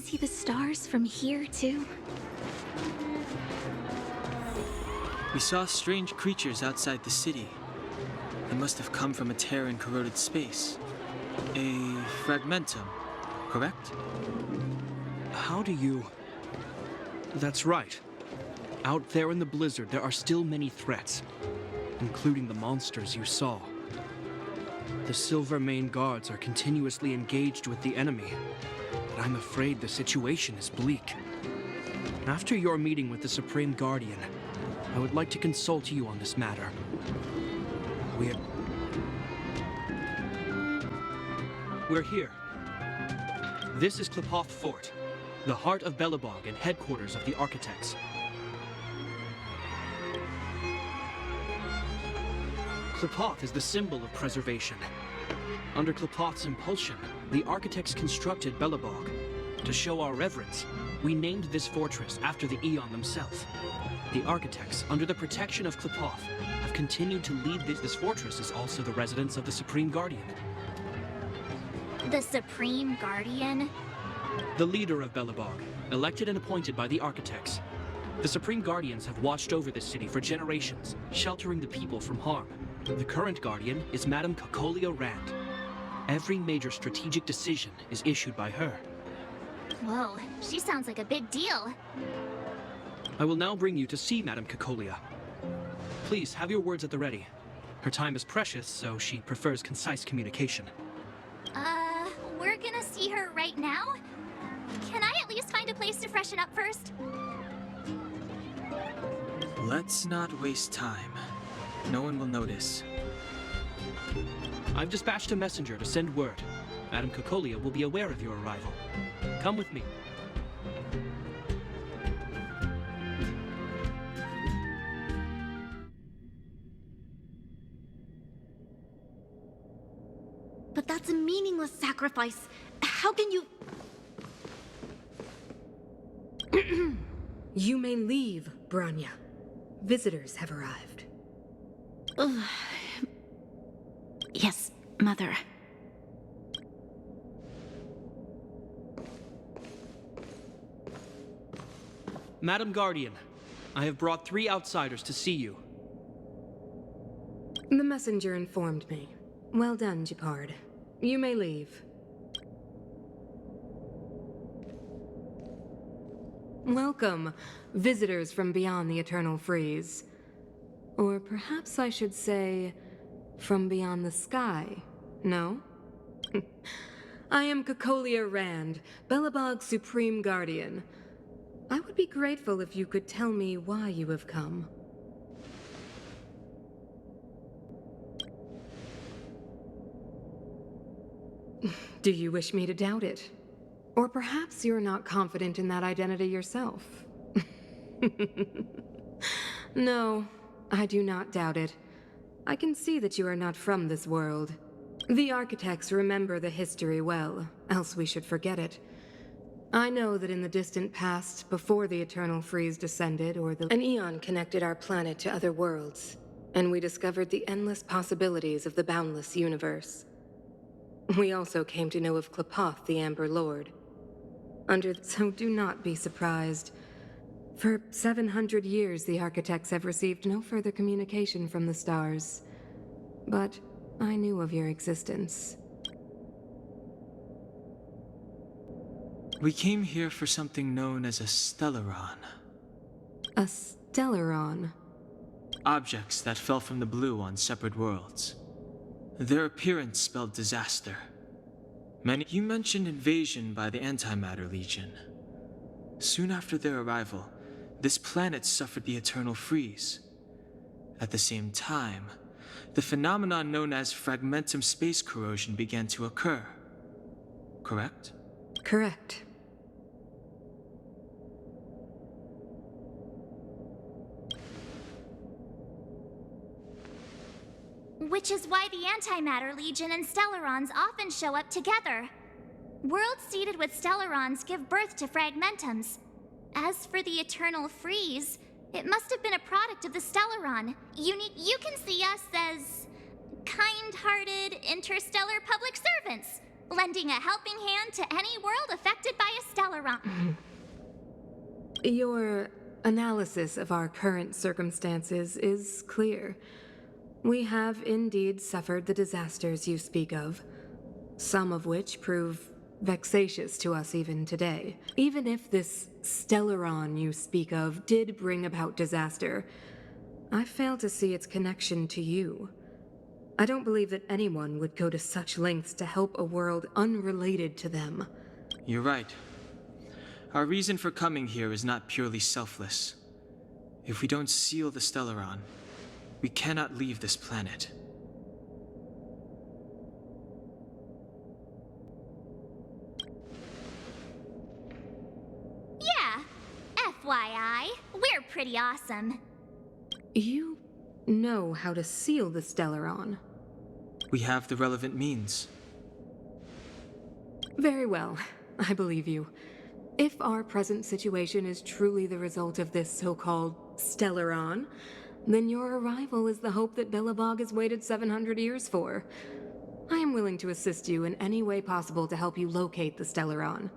see the stars from here, too? We saw strange creatures outside the city. They must have come from a tear in corroded space. A fragmentum, correct? How do you... That's right. Out there in the blizzard, there are still many threats, including the monsters you saw. The Silver Mane guards are continuously engaged with the enemy, but I'm afraid the situation is bleak. After your meeting with the Supreme Guardian, I would like to consult you on this matter. We're here. This is Klepoth Fort, the heart of Belobog and headquarters of the Architects. Klepoth is the symbol of preservation. Under Klepoth's impulsion, the Architects constructed Belobog. To show our reverence, we named this fortress after the Aeon themselves. The Architects, under the protection of Klepoth, have continued to lead this fortress is also the residence of the Supreme Guardian. The Supreme Guardian? The leader of Belobog, elected and appointed by the Architects. The Supreme Guardians have watched over this city for generations, sheltering the people from harm. The current Guardian is Madame Cocolia Rand. Every major strategic decision is issued by her. Whoa, she sounds like a big deal. I will now bring you to see Madame Cocolia. Please, have your words at the ready. Her time is precious, so she prefers concise communication. We're gonna see her right now? Can I at least find a place to freshen up first? Let's not waste time. No one will notice. I've dispatched a messenger to send word. Madame Cocolia will be aware of your arrival. Come with me. But that's a meaningless sacrifice. How can you... You may leave, Branya. Visitors have arrived. Yes, Mother. Madam Guardian, I have brought 3 outsiders to see you. The messenger informed me. Well done, Gepard. You may leave. Welcome, visitors from beyond the Eternal Freeze. Or perhaps I should say, from beyond the sky, no? I am Cocolia Rand, Belobog's Supreme Guardian. I would be grateful if you could tell me why you have come. Do you wish me to doubt it? Or perhaps you're not confident in that identity yourself? No, I do not doubt it. I can see that you are not from this world. The Architects remember the history well, else we should forget it. I know that in the distant past, before the Eternal Freeze descended, an Aeon connected our planet to other worlds, and we discovered the endless possibilities of the boundless universe. We also came to know of Klepoth, the Amber Lord. So do not be surprised. For 700 years, the Architects have received no further communication from the stars. But I knew of your existence. We came here for something known as a stellaron. A stellaron? Objects that fell from the blue on separate worlds. Their appearance spelled disaster. You mentioned invasion by the Antimatter Legion. Soon after their arrival, this planet suffered the Eternal Freeze. At the same time, the phenomenon known as fragmentum space corrosion began to occur. Correct? Correct. Which is why the Antimatter Legion and Stellarons often show up together. Worlds seeded with Stellarons give birth to fragmentums. As for the Eternal Freeze, it must have been a product of the Stellaron. You can see us as kind-hearted interstellar public servants. lending a helping hand to any world affected by a Stellaron. Your analysis of our current circumstances is clear. We have indeed suffered the disasters you speak of, some of which prove vexatious to us even today. Even if this Stellaron you speak of did bring about disaster, I fail to see its connection to you. I don't believe that anyone would go to such lengths to help a world unrelated to them. You're right. Our reason for coming here is not purely selfless. If we don't seal the Stellaron, we cannot leave this planet. Yeah, FYI, we're pretty awesome. You know how to seal the Stellaron. We have the relevant means. Very well, I believe you. If our present situation is truly the result of this so-called Stellaron, then your arrival is the hope that Belobog has waited 700 years for. I am willing to assist you in any way possible to help you locate the Stellaron.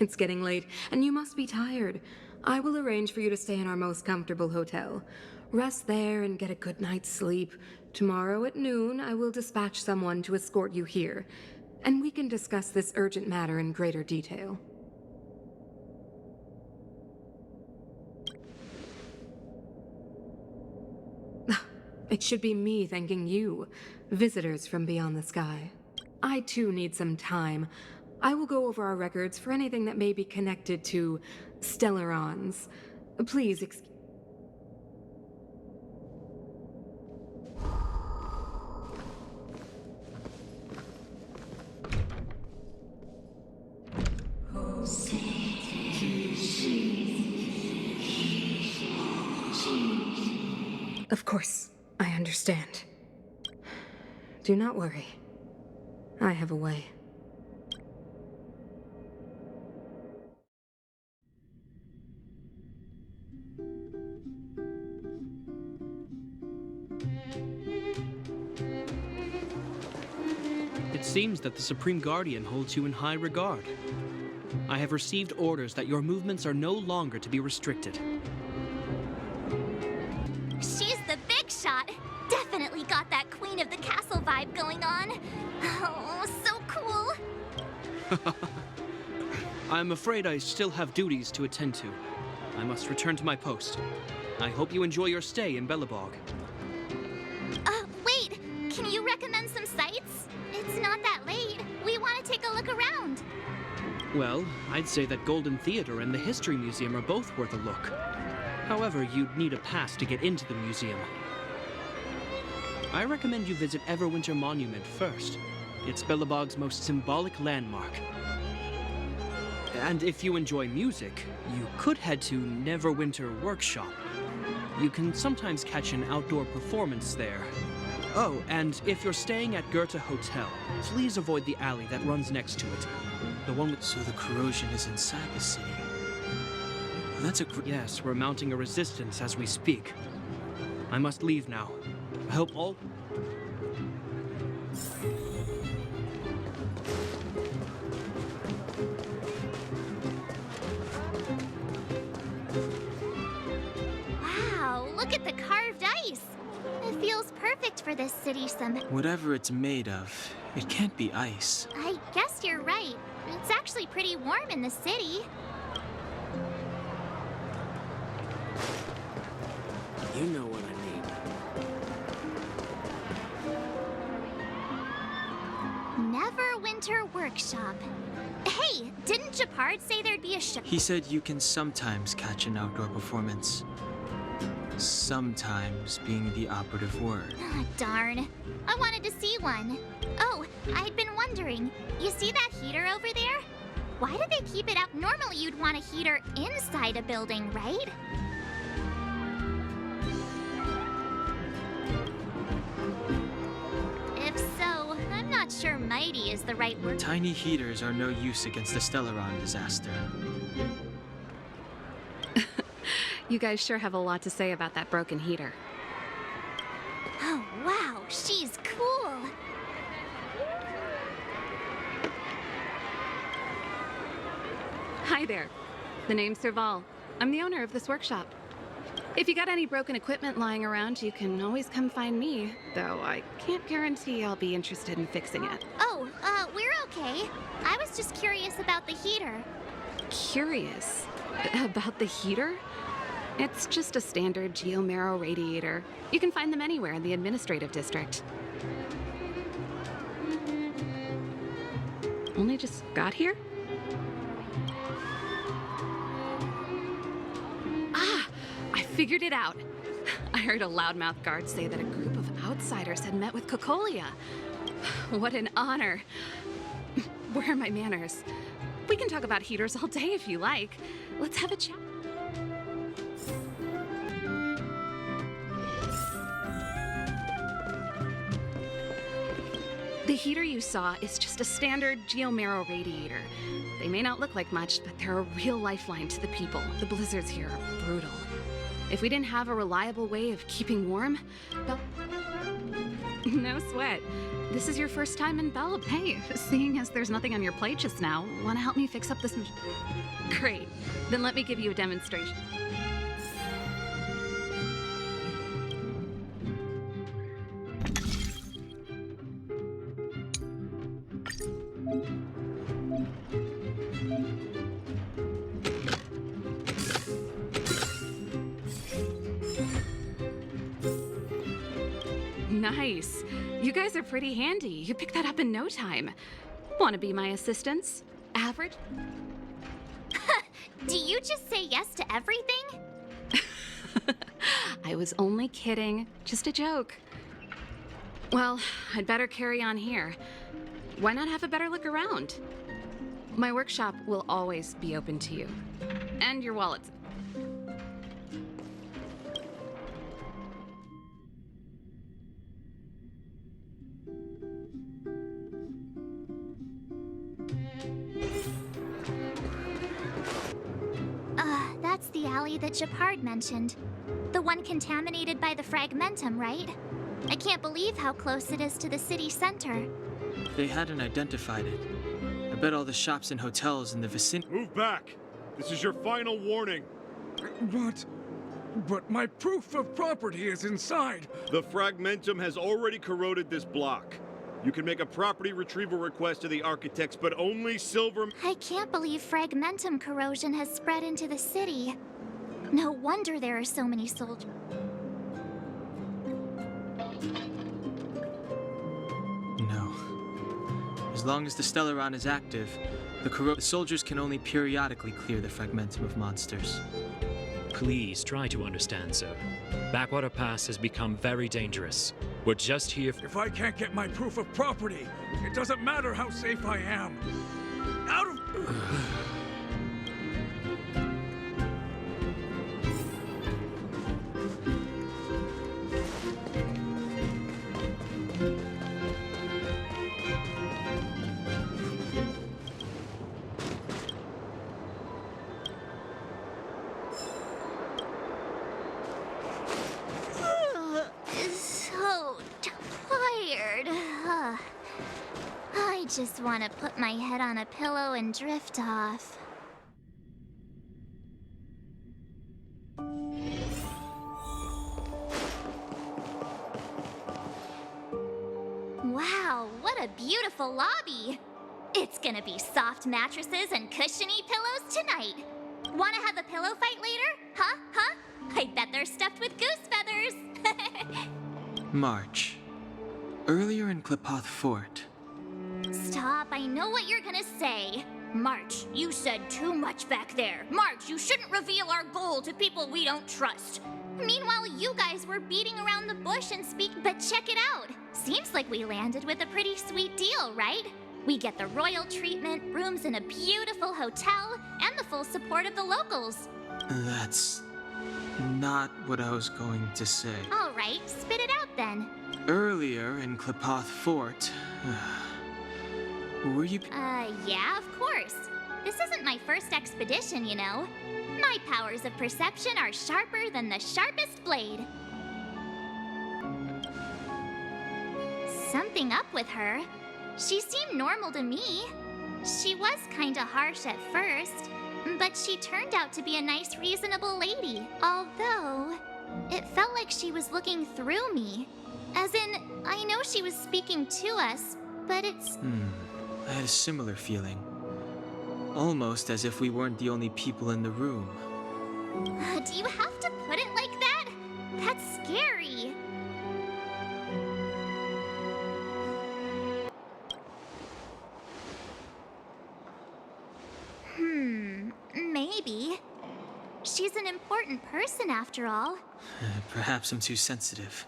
It's getting late, and you must be tired. I will arrange for you to stay in our most comfortable hotel. Rest there and get a good night's sleep. Tomorrow at noon, I will dispatch someone to escort you here, and we can discuss this urgent matter in greater detail. It should be me thanking you, visitors from beyond the sky. I too need some time. I will go over our records for anything that may be connected to Stellarons. Please Of course, I understand. Do not worry. I have a way. It seems that the Supreme Guardian holds you in high regard. I have received orders that your movements are no longer to be restricted. She's the big shot. Definitely got that Queen of the Castle vibe going on. Oh, so cool. I'm afraid I still have duties to attend to. I must return to my post. I hope you enjoy your stay in Belobog. Wait. Can you recommend some sites? It's not that late. We want to take a look around. Well, I'd say that Golden Theater and the History Museum are both worth a look. However, you'd need a pass to get into the museum. I recommend you visit Everwinter Monument first. It's Belobog's most symbolic landmark. And if you enjoy music, you could head to Neverwinter Workshop. You can sometimes catch an outdoor performance there. Oh, and if you're staying at Goethe Hotel, please avoid the alley that runs next to it. The one with... So the corrosion is inside the city. That's a Yes, we're mounting a resistance as we speak. I must leave now. I hope all... Wow, look at the carved ice. It feels perfect for this city Whatever it's made of, it can't be ice. I guess you're right. It's actually pretty warm in the city. You know what I mean. Neverwinter Workshop. Hey, didn't Japard say there'd be a show? He said you can sometimes catch an outdoor performance. Sometimes being the operative word. Ah, darn. I wanted to see one. Oh, I'd been wondering. You see that heater over there? Why do they keep it up? Normally you'd want a heater inside a building, right? If so, I'm not sure mighty is the right word. Tiny heaters are no use against the Stellaron disaster. You guys sure have a lot to say about that broken heater. Oh, wow, she's cool. Hi there. The name's Serval. I'm the owner of this workshop. If you got any broken equipment lying around, you can always come find me, though I can't guarantee I'll be interested in fixing it. Oh, we're okay. I was just curious about the heater. Curious? About the heater? It's just a standard geomarrow radiator. You can find them anywhere in the administrative district. Only just got here? Ah! I figured it out. I heard a loudmouth guard say that a group of outsiders had met with Cocolia. What an honor. Where are my manners? We can talk about heaters all day if you like. Let's have a chat. The heater you saw is just a standard geomarrow radiator. They may not look like much, but they're a real lifeline to the people. The blizzards here are brutal. If we didn't have a reliable way of keeping warm, no sweat. This is your first time in Bella. Hey, seeing as there's nothing on your plate just now, want to help me fix up this Great. Then let me give you a demonstration. Nice. You guys are pretty handy. You picked that up in no time. Want to be my assistants? Average? Do you just say yes to everything? I was only kidding. Just a joke. Well, I'd better carry on here. Why not have a better look around? My workshop will always be open to you. And your wallets. That's the alley that Japard mentioned. The one contaminated by the fragmentum, right? I can't believe how close it is to the city center. They hadn't identified it. I bet all the shops and hotels in the vicinity. Move back! This is your final warning. But my proof of property is inside. The fragmentum has already corroded this block. You can make a property retrieval request to the architects, but only silver... I can't believe fragmentum corrosion has spread into the city. No wonder there are so many soldiers. No. As long as the Stellaron is active, the soldiers can only periodically clear the fragmentum of monsters. Please try to understand, sir. Backwater Pass has become very dangerous. We're just here If I can't get my proof of property, it doesn't matter how safe I am. Out of... So tired. I just want to put my head on a pillow and drift off. Wow, what a beautiful lobby! It's gonna be soft mattresses and cushiony pillows tonight. Wanna have a pillow fight later? Huh? I bet they're stuffed with goose feathers. March. Earlier in Klipoth Fort. Stop, I know what you're gonna say. March, you said too much back there. March, you shouldn't reveal our goal to people we don't trust. Meanwhile, you guys were beating around the bush and but check it out. Seems like we landed with a pretty sweet deal, right? We get the royal treatment, rooms in a beautiful hotel, and the full support of the locals. That's not what I was going to say. All right, spit it out then. Earlier in Klipoth Fort, were you... Yeah, of course. This isn't my first expedition, you know. My powers of perception are sharper than the sharpest blade. Something up with her. She seemed normal to me. She was kinda harsh at first. But she turned out to be a nice, reasonable lady. Although, it felt like she was looking through me. As in, I know she was speaking to us, but it's... I had a similar feeling. Almost as if we weren't the only people in the room. Do you have to put it like that? That's scary. Maybe. She's an important person after all. Perhaps I'm too sensitive.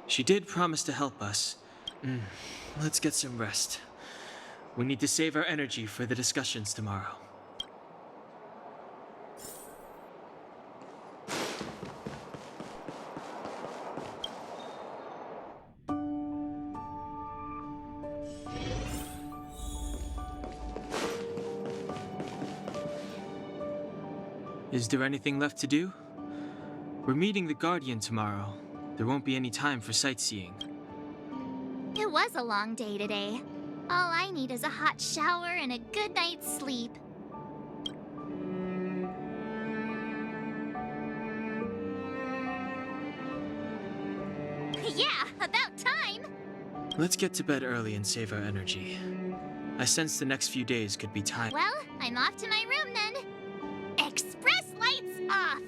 She did promise to help us. Let's get some rest. We need to save our energy for the discussions tomorrow. Is there anything left to do? We're meeting the Guardian tomorrow. There won't be any time for sightseeing. It was a long day today. All I need is a hot shower and a good night's sleep. Yeah, about time! Let's get to bed early and save our energy. I sense the next few days could be tiring. Well, I'm off to my room then. Express lights off!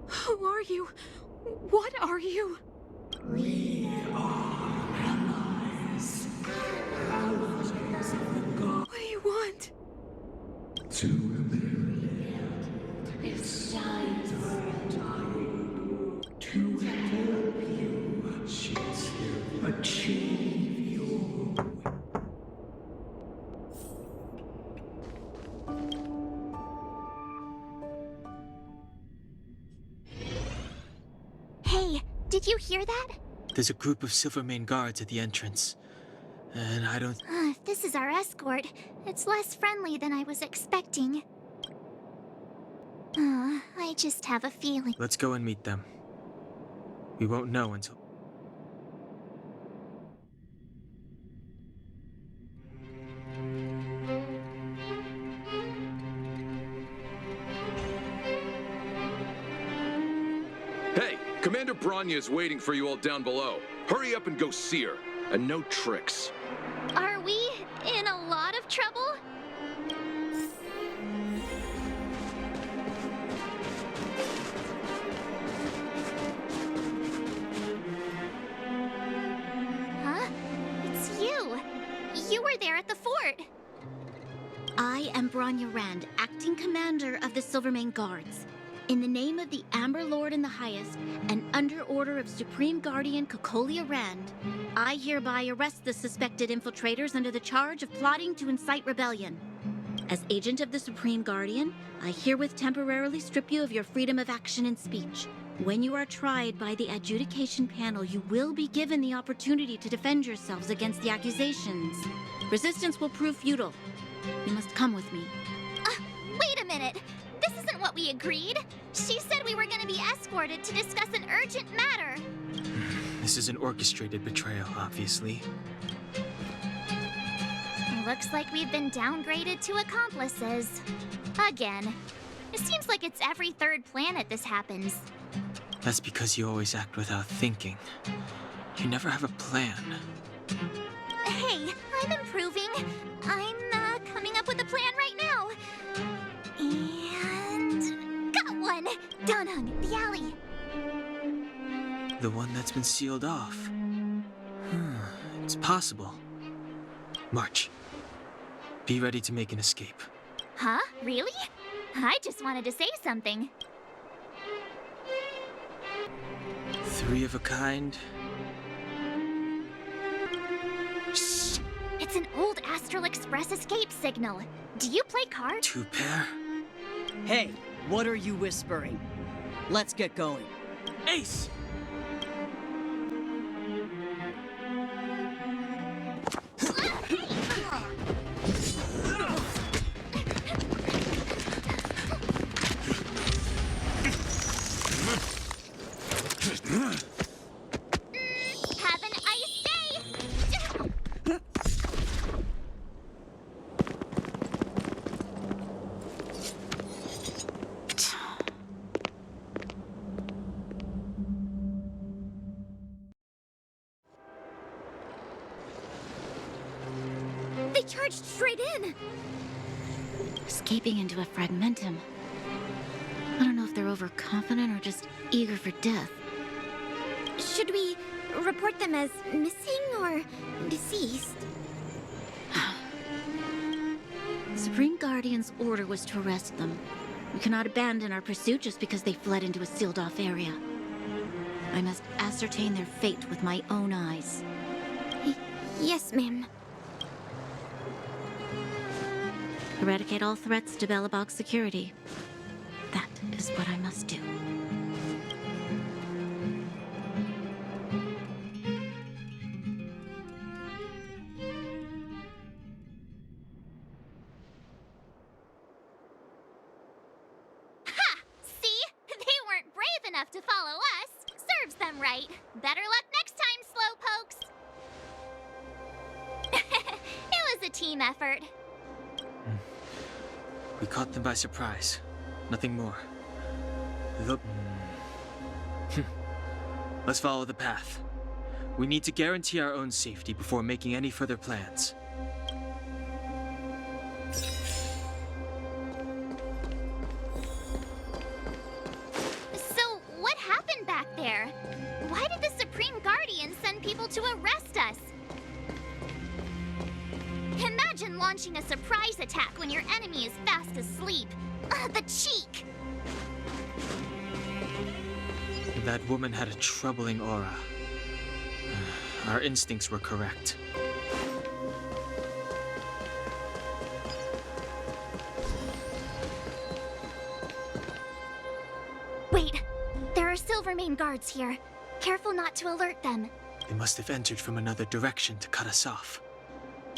Who are you? What are you? We are allies. What do you want? To eliminate this time to help you achieve your... Hey, did you hear that? There's a group of Silvermane guards at the entrance. And I don't... If this is our escort, it's less friendly than I was expecting. I just have a feeling. Let's go and meet them. We won't know until... Hey, Commander Bronya is waiting for you all down below. Hurry up and go see her. And no tricks. Are we in a lot of trouble? Huh? It's you. You were there at the fort. I am Bronya Rand, acting commander of the Silvermane Guards. In the name of the Amber Lord in the Highest, and under order of Supreme Guardian Cocolia Rand, I hereby arrest the suspected infiltrators under the charge of plotting to incite rebellion. As agent of the Supreme Guardian, I herewith temporarily strip you of your freedom of action and speech. When you are tried by the adjudication panel, you will be given the opportunity to defend yourselves against the accusations. Resistance will prove futile. You must come with me. Wait a minute. This isn't what we agreed. She said we were going to be escorted to discuss an urgent matter. This is an orchestrated betrayal, obviously. Looks like we've been downgraded to accomplices. Again. It seems like it's every third planet this happens. That's because you always act without thinking. You never have a plan. Hey, I'm improving. I'm coming up with a plan right now. And got one! Down on the alley. The one that's been sealed off. It's possible. March. Be ready to make an escape. Huh? Really? I just wanted to say something. 3 of a kind. Shh! It's an old Astral Express escape signal. Do you play cards? 2 pair. Hey, what are you whispering? Let's get going. Ace! Have an ice day! They charged straight in! Escaping into a fragmentum. I don't know if they're overconfident or just eager for death. Should we report them as missing or deceased? The Supreme Guardian's order was to arrest them. We cannot abandon our pursuit just because they fled into a sealed-off area. I must ascertain their fate with my own eyes. Yes, ma'am. Eradicate all threats to Belobog's security. That is what I must do. Ha! See? They weren't brave enough to follow us. Serves them right. Better luck next time, slowpokes. It was a team effort. We caught them by surprise. Nothing more. Let's follow the path. We need to guarantee our own safety before making any further plans. So, what happened back there? Why did the Supreme Guardian send people to arrest us? Imagine launching a surprise attack when your enemy is fast asleep. The cheek! That woman had a troubling aura. Our instincts were correct. Wait, there are Silvermane guards here. Careful not to alert them. They must have entered from another direction to cut us off.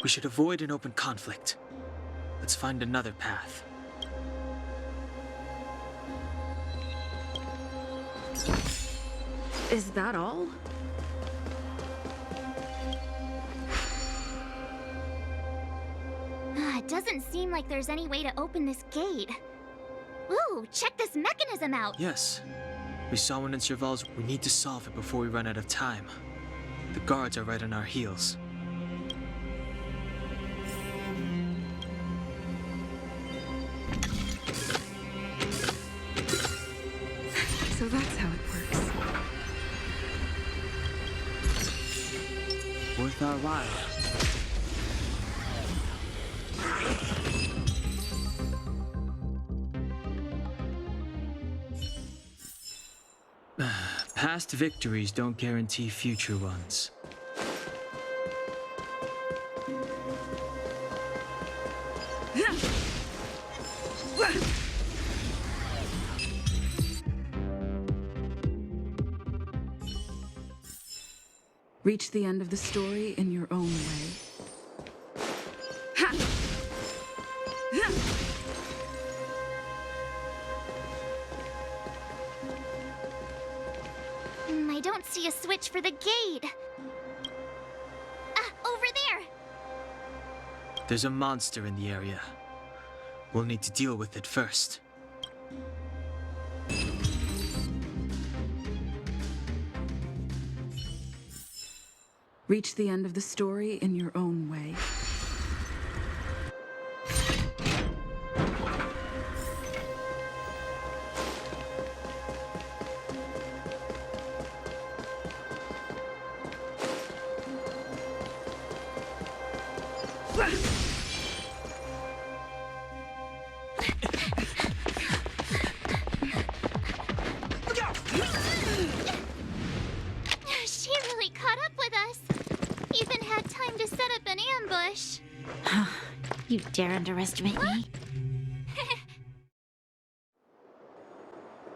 We should avoid an open conflict. Let's find another path. Is that all? It doesn't seem like there's any way to open this gate. Ooh, check this mechanism out! Yes. We saw one in Serval's. We need to solve it before we run out of time. The guards are right on our heels. So that's how it works. Worth our while. Past victories don't guarantee future ones. Reach the end of the story in your own way. I don't see a switch for the gate. Over there! There's a monster in the area. We'll need to deal with it first. Reach the end of the story in your own way. She really caught up with us. Even had time to set up an ambush. You dare underestimate me?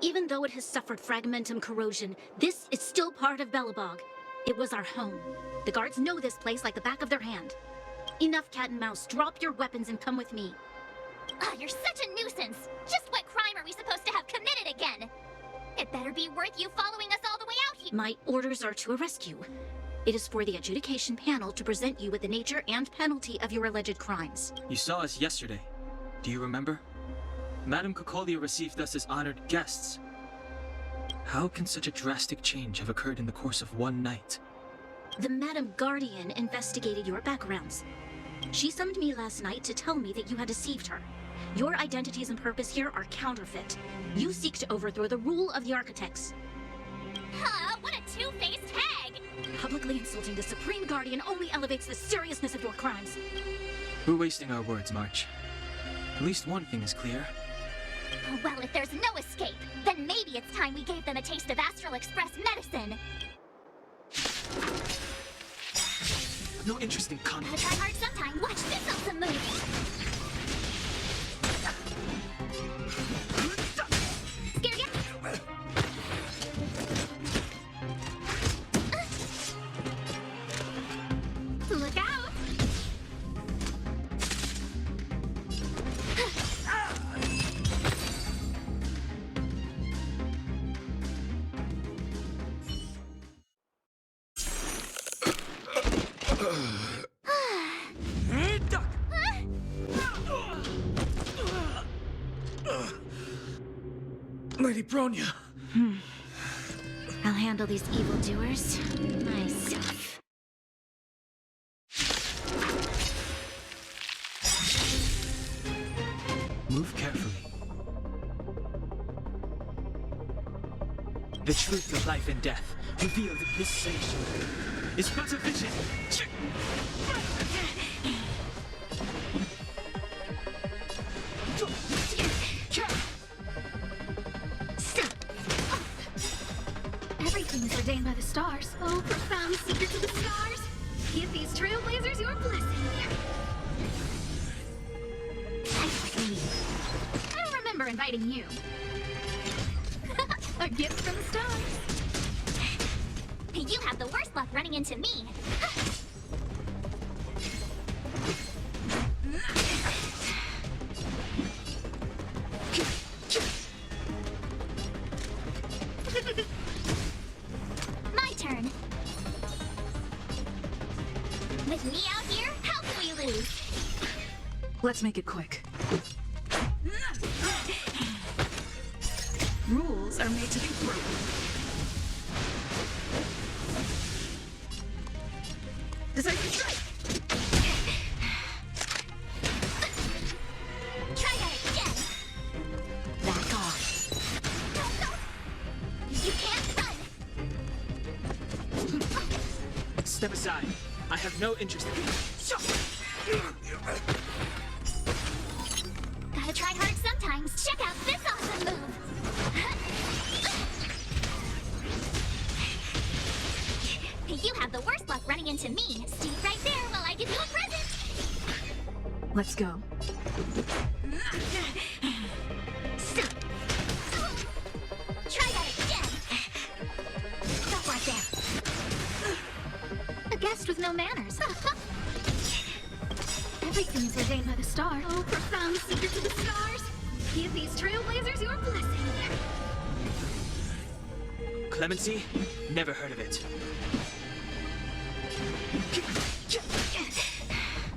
Even though it has suffered fragmentum corrosion, this is still part of Belobog. It was our home. The guards know this place like the back of their hand. Enough cat and mouse. Drop your weapons and come with me. You're such a nuisance. Just what crime are we supposed to have committed again? It better be worth you following us all the way out here. My orders are to arrest you. It is for the adjudication panel to present you with the nature and penalty of your alleged crimes. You saw us yesterday. Do you remember? Madame Cocolia received us as honored guests. How can such a drastic change have occurred in the course of one night? The Madam Guardian investigated your backgrounds. She summoned me last night to tell me that you had deceived her. Your identities and purpose here are counterfeit. You seek to overthrow the rule of the architects. What a two-faced hag! Publicly insulting the Supreme Guardian only elevates the seriousness of your crimes. We're wasting our words, March. At least one thing is clear. Well, if there's no escape, then maybe it's time we gave them a taste of Astral Express medicine. No interest in Gotta try hard sometime. Watch this awesome move. Scared ya? Look out! Lady Bronya. I'll handle these evildoers myself. Move carefully. The truth of life and death, revealed in this sanctuary, is but a vision. Everything is ordained by the stars. Oh, profound secrets of the stars. Give these trailblazers your blessing. I don't remember inviting you. A gift from the stars. You have the worst luck running into me. My turn. With me out here, how can we lose? Let's make it quick. Rules are made to be broken. Decisive strike! Try that again! Back off. You can't run! Step aside. I have no interest in Gotta try hard sometimes. Check out this awesome move! You have the worst luck running into me. Stay right there while I give you a present. Let's go. Try that again. Stop right there. host with no manners. Everything is ordained by the star. Oh, profound secrets of the stars. Give these trailblazers your blessing. Clemency? Never heard of it.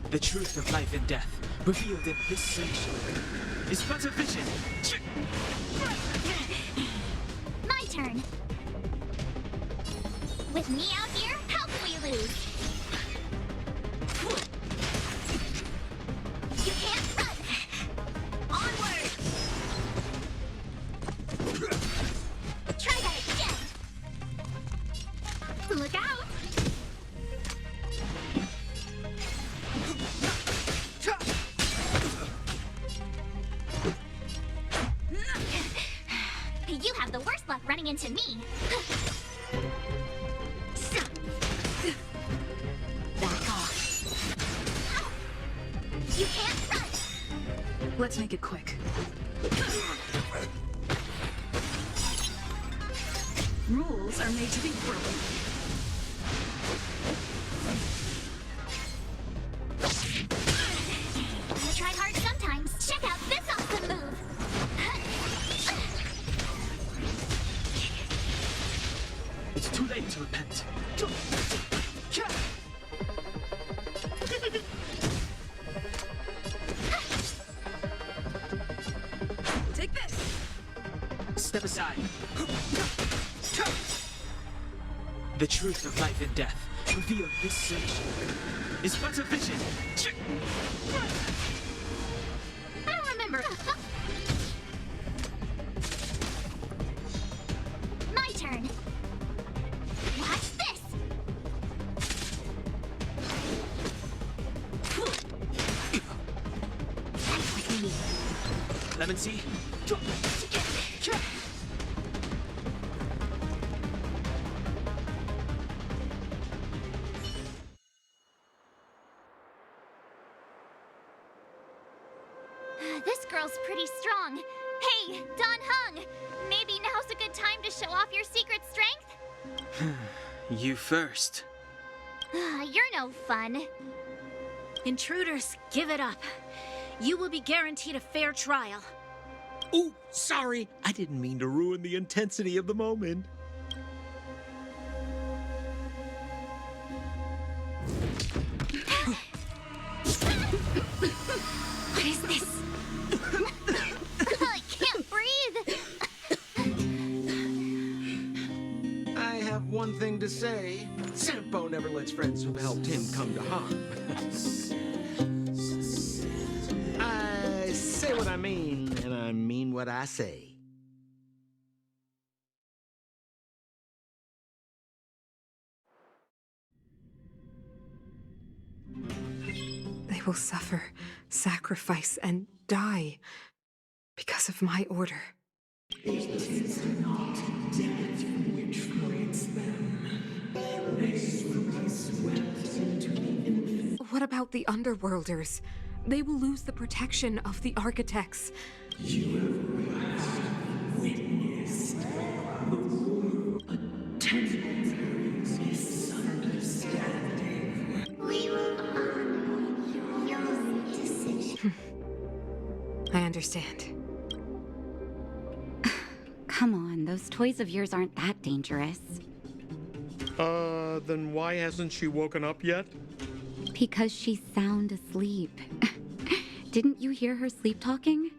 The truth of life and death, revealed in this sanctuary, is but a vision. My turn. With me out here, how can we lose? You can't run! Onward! Try that again! Look out! You have the worst luck running into me. Back off. You can't run! Let's make it quick. Rules are made to be broken. I try hard sometimes. Check out this awesome move. It's too late to repent. Take this! Step aside. The truth of life and death, revealed this sanctuary, is but a vision. I don't remember. My turn. Watch this. Fight with me. Clemency? This girl's pretty strong. Hey, Don Hung! Maybe now's a good time to show off your secret strength? You first. You're no fun. Intruders, give it up. You will be guaranteed a fair trial. Ooh, sorry. I didn't mean to ruin the intensity of the moment. What is this? I can't breathe! I have one thing to say. Sampo never lets friends who've helped him come to harm. I say what I mean, and I mean what I say. They will suffer, sacrifice, and die because of my order. It is not death which frees them. This will be swept into the infinite. What about the Underworlders? They will lose the protection of the Architects. You have witnessed the war, a temporary misunderstanding. We will honor your decision. I understand. Come on, those toys of yours aren't that dangerous. Then why hasn't she woken up yet? Because she's sound asleep. Didn't you hear her sleep talking?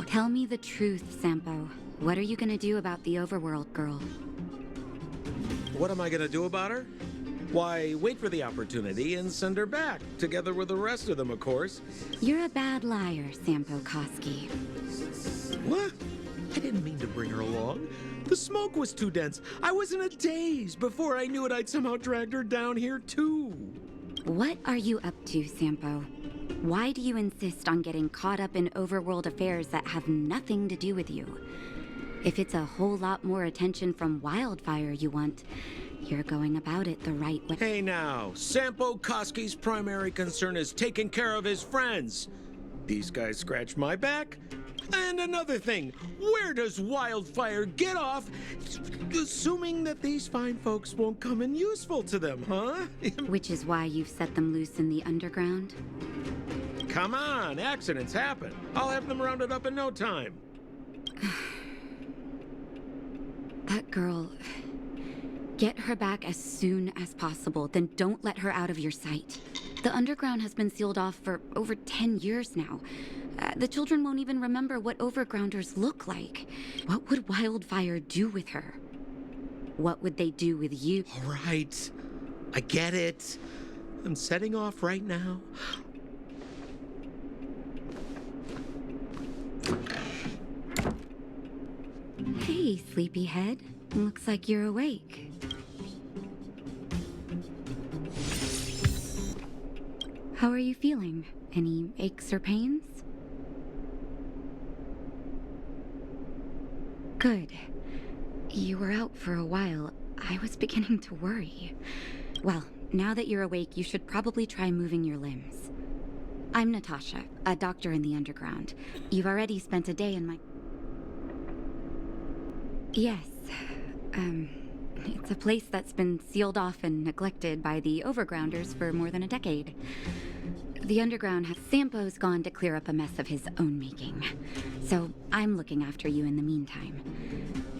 Tell me the truth, Sampo. What are you gonna do about the Overworld girl? What am I gonna do about her? Why, wait for the opportunity and send her back, together with the rest of them, of course. You're a bad liar, Sampo Koski. What? I didn't mean to bring her along. The smoke was too dense. I was in a daze. Before I knew it, I'd somehow dragged her down here, too. What are you up to, Sampo? Why do you insist on getting caught up in overworld affairs that have nothing to do with you? If it's a whole lot more attention from Wildfire you want, you're going about it the right way. Hey now, Sampo Koski's primary concern is taking care of his friends. These guys scratch my back, And another thing, where does Wildfire get off assuming that these fine folks won't come in useful to them, huh? Which is why you've set them loose in the underground? Come on, accidents happen. I'll have them rounded up in no time. That girl... Get her back as soon as possible, then don't let her out of your sight. The underground has been sealed off for over 10 years now. The children won't even remember what overgrounders look like. What would Wildfire do with her? What would they do with you? All right, I get it. I'm setting off right now. Hey, sleepyhead. Looks like you're awake. How are you feeling? Any aches or pains? Good. You were out for a while. I was beginning to worry. Well, now that you're awake, you should probably try moving your limbs. I'm Natasha, a doctor in the underground. You've already spent a day in my... Yes. It's a place that's been sealed off and neglected by the overgrounders for more than a decade. The underground has... Sampo's gone to clear up a mess of his own making. So I'm looking after you in the meantime.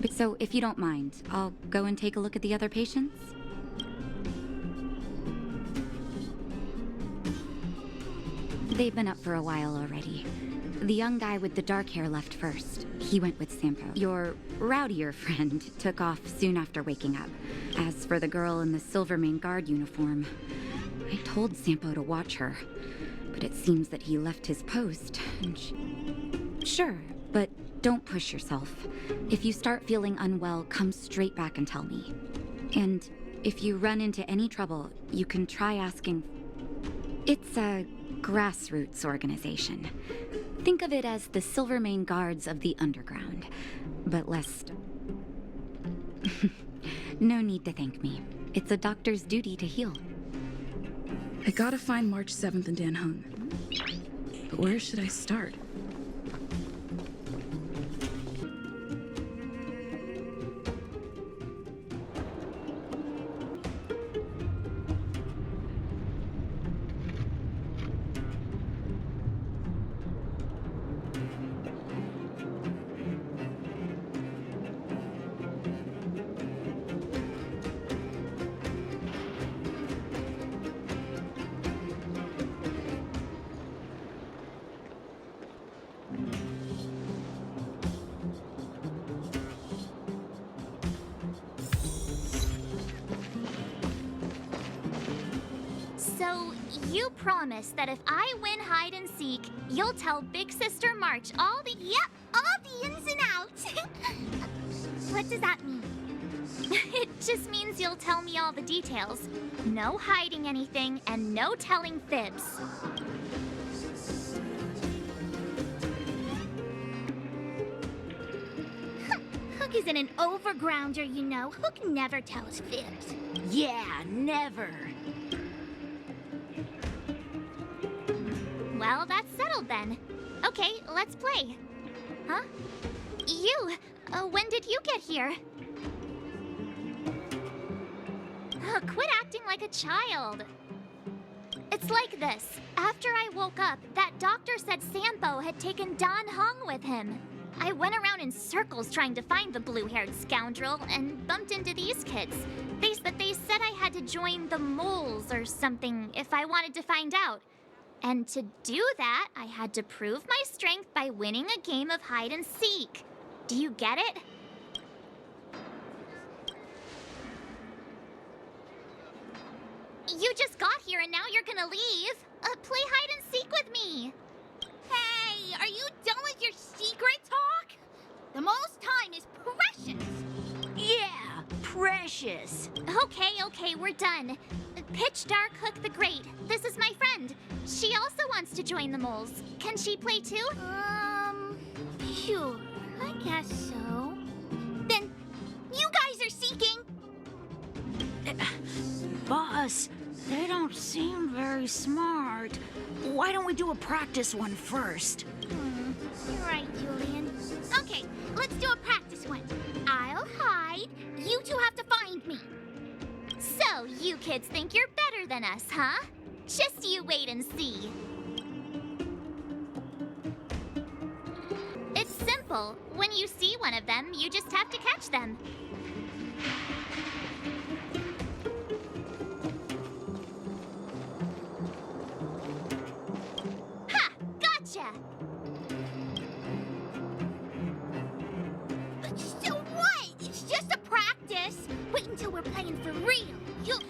But so, if you don't mind, I'll go and take a look at the other patients? They've been up for a while already. The young guy with the dark hair left first. He went with Sampo. Your rowdier friend took off soon after waking up. As for the girl in the Silvermane Guard uniform, I told Sampo to watch her, but it seems that he left his post, and Sure, but don't push yourself. If you start feeling unwell, come straight back and tell me. And if you run into any trouble, you can try asking... It's a grassroots organization. Think of it as the Silvermane Guards of the Underground, but less... No need to thank me. It's a doctor's duty to heal. I gotta find March 7th in Dan Hung. But where should I start? So, you promise that if I win hide and seek, you'll tell Big Sister March all the... Yep, all the ins and outs. What does that mean? It just means you'll tell me all the details. No hiding anything, and no telling fibs. Hook isn't an overgrounder, you know. Hook never tells fibs. Yeah, never. Well, that's settled then. Okay, let's play. Huh? You! When did you get here? Quit acting like a child. It's like this. After I woke up, that doctor said Sampo had taken Dan Hung with him. I went around in circles trying to find the blue-haired scoundrel and bumped into these kids. They said I had to join the moles or something if I wanted to find out. And to do that, I had to prove my strength by winning a game of hide and seek. Do you get it? You just got here and now you're gonna leave. Play hide and seek with me. Hey, are you done with your secret talk? The most time is precious. Yeah, precious. Okay, we're done. Pitch Dark Hook the Great. This is my friend. She also wants to join the moles. Can she play too? Sure, I guess so. Then, you guys are seeking. Boss, they don't seem very smart. Why don't we do a practice one first? You're right, Julian. Okay, let's do a practice one. I'll hide. You two have to find me. So, you kids think you're better than us, huh? Just you wait and see. It's simple. When you see one of them, you just have to catch them. Ha! Gotcha! So what? It's just a practice. Wait until we're playing for real. You'll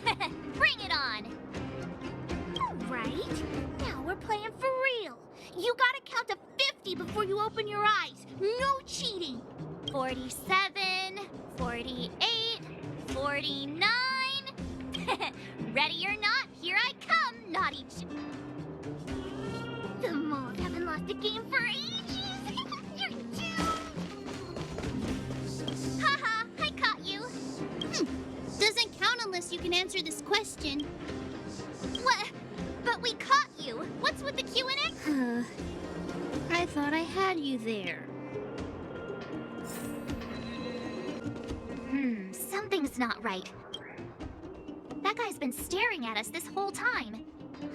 Bring it on! All right. Now we're playing for real. You gotta count to 50 before you open your eyes. No cheating. 47, 48, 49. Ready or not, here I come, naughty The moles haven't lost a game for ages. You're doomed. Haha, I caught you. Doesn't count unless you can answer this question. What? But we caught you. What's with the Q&A? I thought I had you there. Something's not right. That guy's been staring at us this whole time.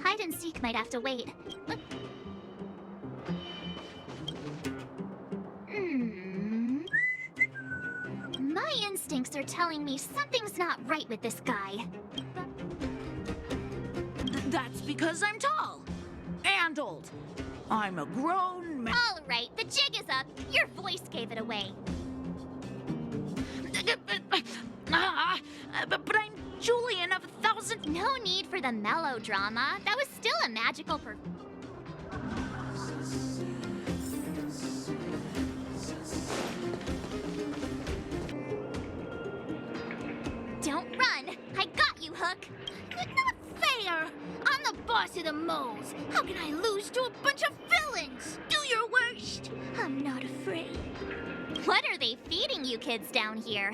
Hide and seek might have to wait. My instincts are telling me something's not right with this guy. That's because I'm tall. And old. I'm a grown man. All right, the jig is up. Your voice gave it away. But I'm Julian of 1,000... No need for the melodrama. That was still a magical Don't run! I got you, Hook! Not fair! I'm the boss of the moles. How can I lose to a bunch of villains? Do your worst. I'm not afraid. What are they feeding you kids down here?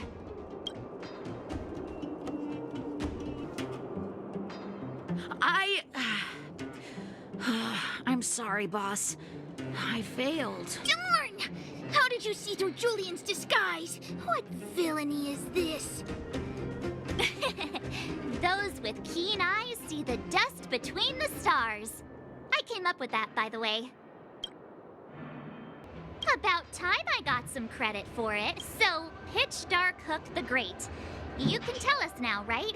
I'm sorry, boss. I failed. Darn! How did you see through Julian's disguise? What villainy is this? Those with keen eyes see the dust between the stars. I came up with that, by the way. About time I got some credit for it. So, Pitch Dark Hook the Great. You can tell us now, right?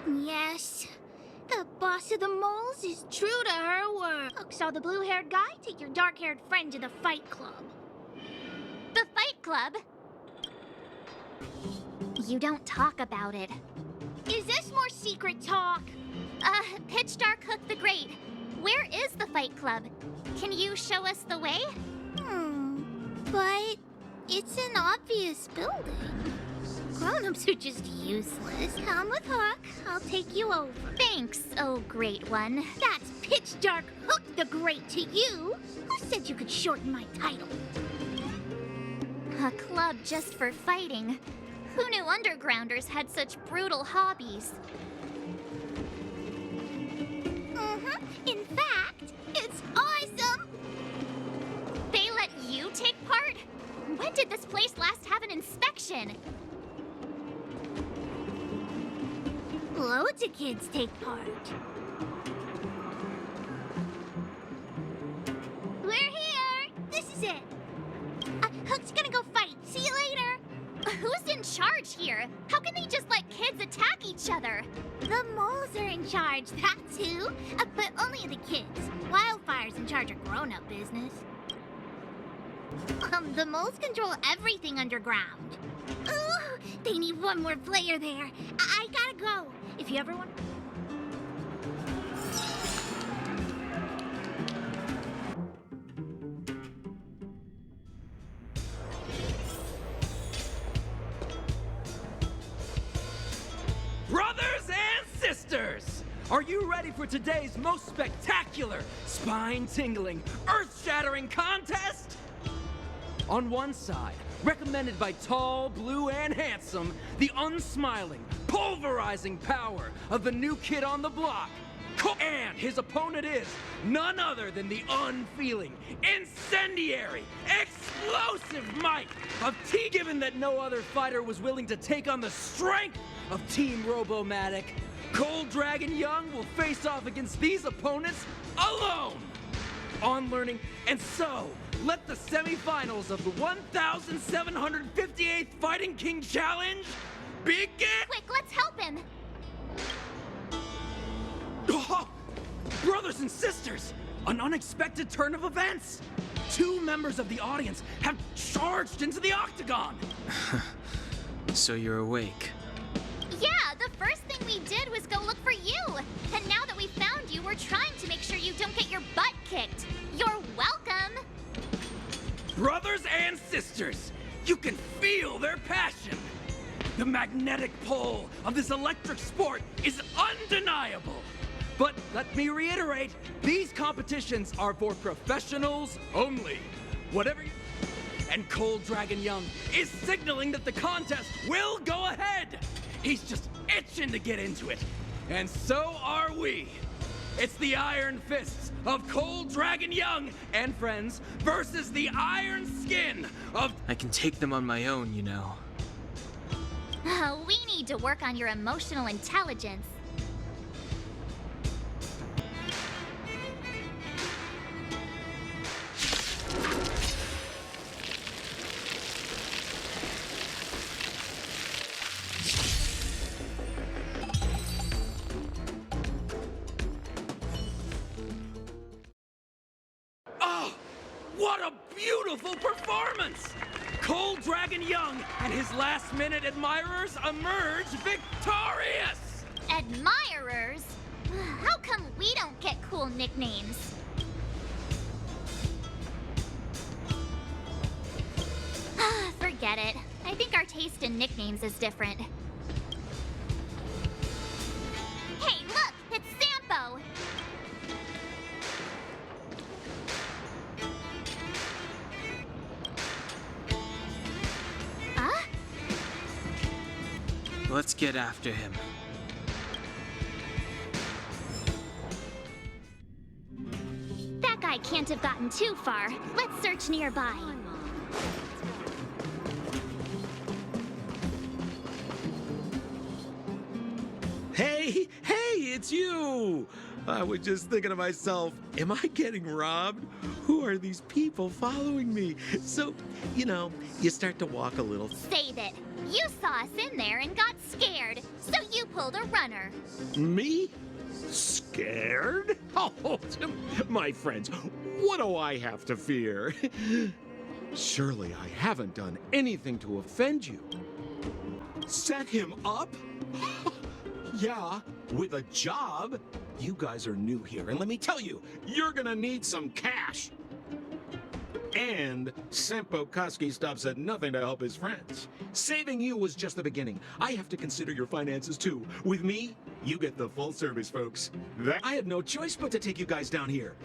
Yes. The boss of the moles is true to her word. Hook saw the blue-haired guy take your dark-haired friend to the fight club. The fight club? You don't talk about it. Is this more secret talk? Pitch Dark Hook the Great. Where is the fight club? Can you show us the way? But it's an obvious building. Grown-ups are just useless. Come with Hook. I'll take you over. Thanks, oh great one. That's Pitch Dark Hook the Great to you. Who said you could shorten my title? A club just for fighting. Who knew undergrounders had such brutal hobbies? In fact, it's awesome! They let you take part? When did this place last have an inspection? Loads of kids take part. We're here! This is it. Hook's gonna go fight. See you later. Who's in charge here? How can they just let kids attack each other? The moles are in charge, that's who. But only the kids. Wildfire's in charge of grown-up business. The moles control everything underground. Ooh, they need one more player there. I gotta go. If you ever want... Brothers and sisters! Are you ready for today's most spectacular, spine-tingling, earth-shattering contest? On one side, recommended by tall, blue, and handsome, the unsmiling, pulverizing power of the new kid on the block, And his opponent is none other than the unfeeling, incendiary, explosive might of T. Given that no other fighter was willing to take on the strength of Team Robomatic, Cold Dragon Young will face off against these opponents alone on learning. And so, let the semifinals of the 1,758th Fighting King Challenge begin! Quick, let's help him! Oh, brothers and sisters, an unexpected turn of events! 2 members of the audience have charged into the octagon! So you're awake. Yeah, the first thing we did was go look for you! And now that we found you, we're trying to make sure you don't get your butt kicked. You're welcome! Brothers and sisters, you can feel their passion! The magnetic pull of this electric sport is undeniable! But let me reiterate, these competitions are for professionals only. Whatever you... And Cold Dragon Young is signaling that the contest will go ahead! He's just itching to get into it. And so are we. It's the Iron Fists of Cold Dragon Young and friends versus the Iron Skin of... I can take them on my own, you know. We need to work on your emotional intelligence. Oh, what a beautiful performance! Cold Dragon Young and his last-minute admirers emerge victorious! Admirers? How come we don't get cool nicknames? Forget it. I think our taste in nicknames is different. Hey, look! It's Sampo! Huh? Let's get after him. That guy can't have gotten too far. Let's search nearby. Hey, it's you! I was just thinking to myself, am I getting robbed? Who are these people following me? So, you know, you start to walk a little. Save it. You saw us in there and got scared, so you pulled a runner. Me? Scared? Oh, my friends, what do I have to fear? Surely I haven't done anything to offend you. Set him up? Yeah, with a job. You guys are new here, and let me tell you, you're gonna need some cash. And Sempo Koski stops at nothing to help his friends. Saving you was just the beginning. I have to consider your finances too. With me, you get the full service, folks. I had no choice but to take you guys down here.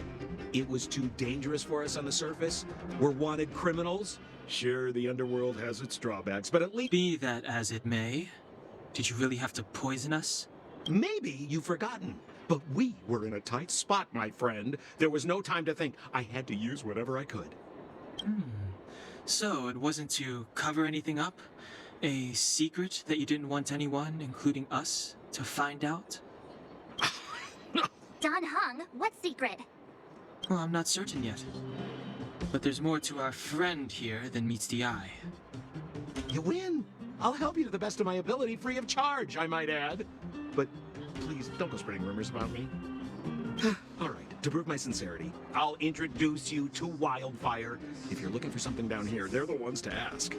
It was too dangerous for us on the surface. We're wanted criminals. Sure, the underworld has its drawbacks, but at least... Be that as it may, did you really have to poison us? Maybe you've forgotten. But we were in a tight spot, my friend. There was no time to think. I had to use whatever I could. So, it wasn't to cover anything up? A secret that you didn't want anyone, including us, to find out? Don Hung, what secret? Well, I'm not certain yet. But there's more to our friend here than meets the eye. You win. I'll help you to the best of my ability, free of charge, I might add. But please, don't go spreading rumors about me. All right, to prove my sincerity, I'll introduce you to Wildfire. If you're looking for something down here, they're the ones to ask.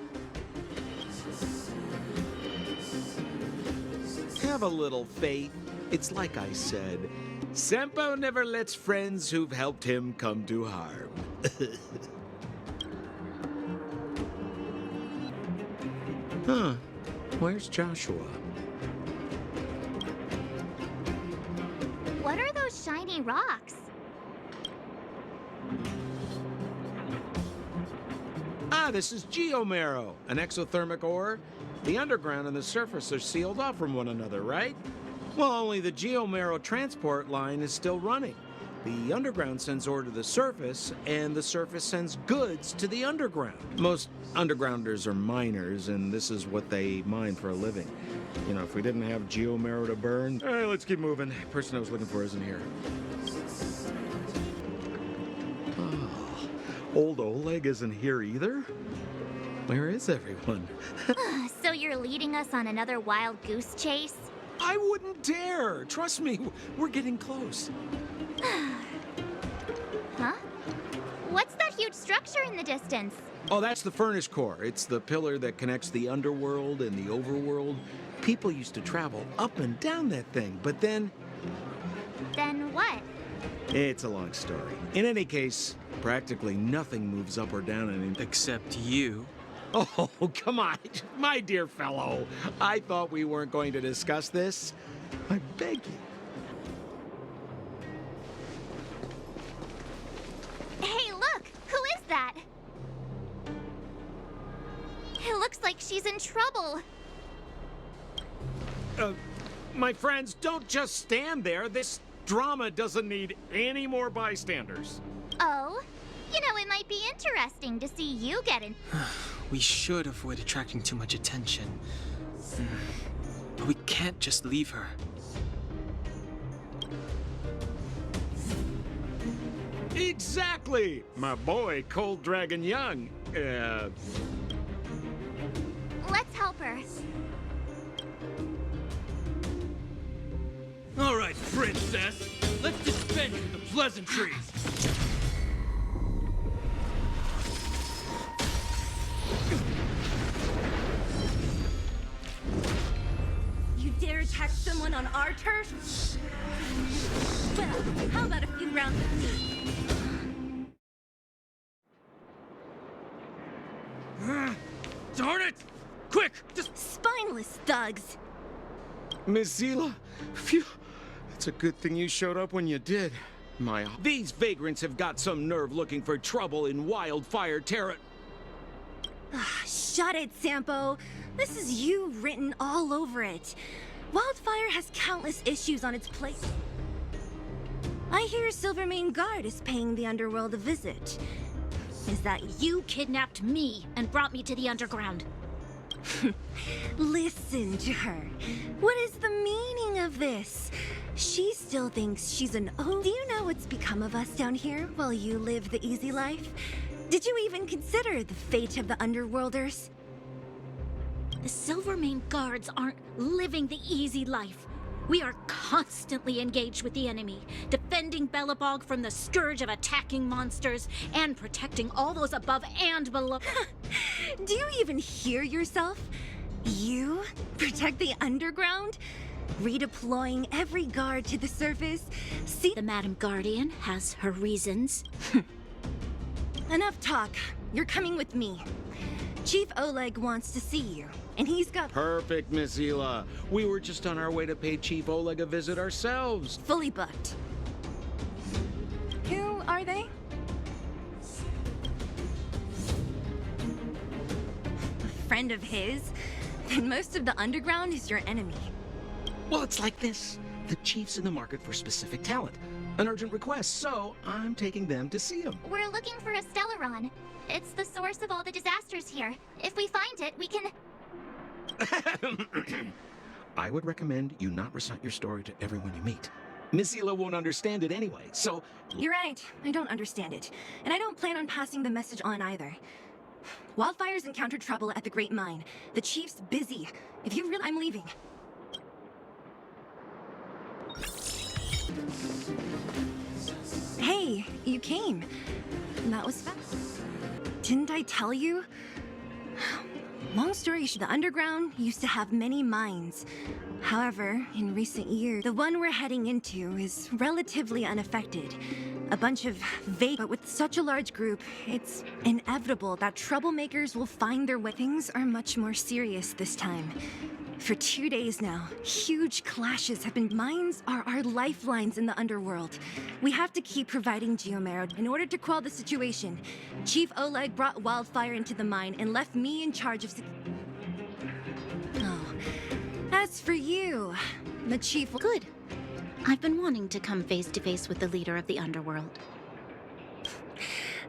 Have a little faith. It's like I said, Sempo never lets friends who've helped him come to harm. Huh, where's Joshua? What are those shiny rocks? Ah, this is geomarrow, an exothermic ore. The underground and the surface are sealed off from one another, right? Well, only the Geomero transport line is still running. The underground sends ore to the surface, and the surface sends goods to the underground. Most undergrounders are miners, and this is what they mine for a living. You know, if we didn't have Geomero to burn... All right, let's keep moving. The person I was looking for isn't here. Oh, old Oleg isn't here either? Where is everyone? So you're leading us on another wild goose chase? I wouldn't dare! Trust me, we're getting close. Huh? What's that huge structure in the distance? Oh, that's the furnace core. It's the pillar that connects the underworld and the overworld. People used to travel up and down that thing, but then... Then what? It's a long story. In any case, practically nothing moves up or down in... Except you. Oh, come on, my dear fellow. I thought we weren't going to discuss this. I beg you. Hey, look! Who is that? It looks like she's in trouble. My friends, don't just stand there. This drama doesn't need any more bystanders. Oh? You know, it might be interesting to see you get in. We should avoid attracting too much attention. But we can't just leave her. Exactly! My boy, Cold Dragon Young. Let's help her. All right, princess. Let's dispense with the pleasantries. You dare attack someone on our turf? Well, how about a few rounds of me? Darn it! Quick, just... Spineless thugs! Miss Zila, phew. It's a good thing you showed up when you did. These vagrants have got some nerve looking for trouble in Wildfire Terra... Shut it, Sampo. This is you written all over it. Wildfire has countless issues on its plate. I hear Silvermane Guard is paying the underworld a visit. Is that you kidnapped me and brought me to the underground? Listen to her. What is the meaning of this? She still thinks she's an O. Do you know what's become of us down here while you live the easy life? Did you even consider the fate of the underworlders? The Silvermane Guards aren't living the easy life. We are constantly engaged with the enemy, defending Belobog from the scourge of attacking monsters, and protecting all those above and below. Do you even hear yourself? You protect the underground? Redeploying every guard to the surface? See, the Madam Guardian has her reasons. Enough talk. You're coming with me. Chief Oleg wants to see you, and he's got... Perfect, Miss Zila. We were just on our way to pay Chief Oleg a visit ourselves. Fully booked. Who are they? A friend of his? Then most of the underground is your enemy. Well, it's like this. The chief's in the market for specific talent. An urgent request, so I'm taking them to see him. We're looking for a Stellaron. It's the source of all the disasters here. If we find it, we can... I would recommend you not recite your story to everyone you meet. Miss Zila won't understand it anyway, so... You're right. I don't understand it. And I don't plan on passing the message on either. Wildfire's encountered trouble at the Great Mine. The chief's busy. If you really... I'm leaving. Hey, you came. That was fast. Didn't I tell you? Long story short, the underground used to have many mines. However, in recent years, the one we're heading into is relatively unaffected. A bunch of but with such a large group, it's inevitable that troublemakers will find their way. Things are much more serious this time. For 2 days now, huge clashes have been. Mines are our lifelines in the underworld. We have to keep providing Geomero. In order to quell the situation, Chief Oleg brought Wildfire into the mine and left me in charge of... Oh. As for you, The chief... Good. I've been wanting to come face to face with the leader of the underworld.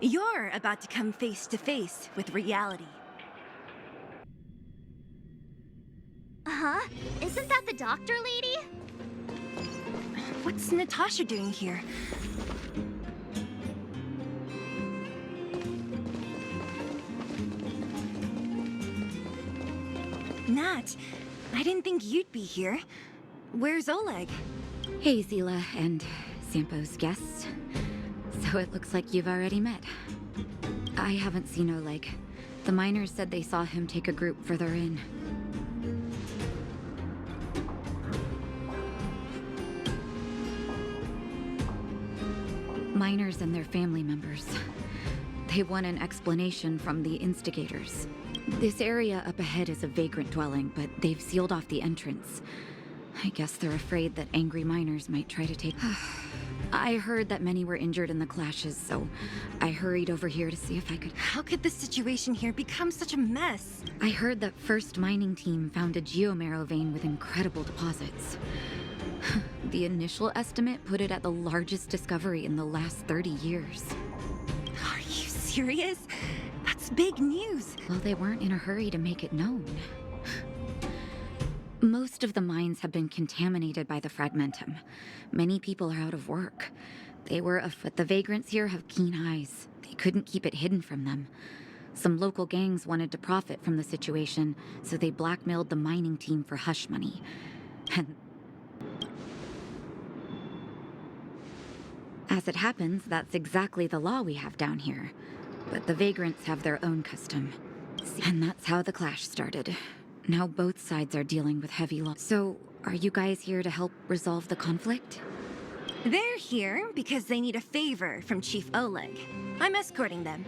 You're about to come face to face with reality. Huh? Isn't that the doctor lady? What's Natasha doing here? Nat, I didn't think you'd be here. Where's Oleg? Hey, Zila and Sampo's guests. So it looks like you've already met. I haven't seen Oleg. The miners said they saw him take a group further in. Miners and their family members. They want an explanation from the instigators. This area up ahead is a vagrant dwelling, but they've sealed off the entrance. I guess they're afraid that angry miners might try to take... I heard that many were injured in the clashes, so I hurried over here to see if I could... How could the situation here become such a mess? I heard that First Mining Team found a geomarrow vein with incredible deposits. The initial estimate put it at the largest discovery in the last 30 years. Are you serious? That's big news. Well, they weren't in a hurry to make it known. Most of the mines have been contaminated by the fragmentum. Many people are out of work. They were afoot. The vagrants here have keen eyes. They couldn't keep it hidden from them. Some local gangs wanted to profit from the situation, so they blackmailed the mining team for hush money. And as it happens, that's exactly the law we have down here. But the vagrants have their own custom. And that's how the clash started. Now both sides are dealing with heavy loss. So, are you guys here to help resolve the conflict? They're here because they need a favor from Chief Oleg. I'm escorting them.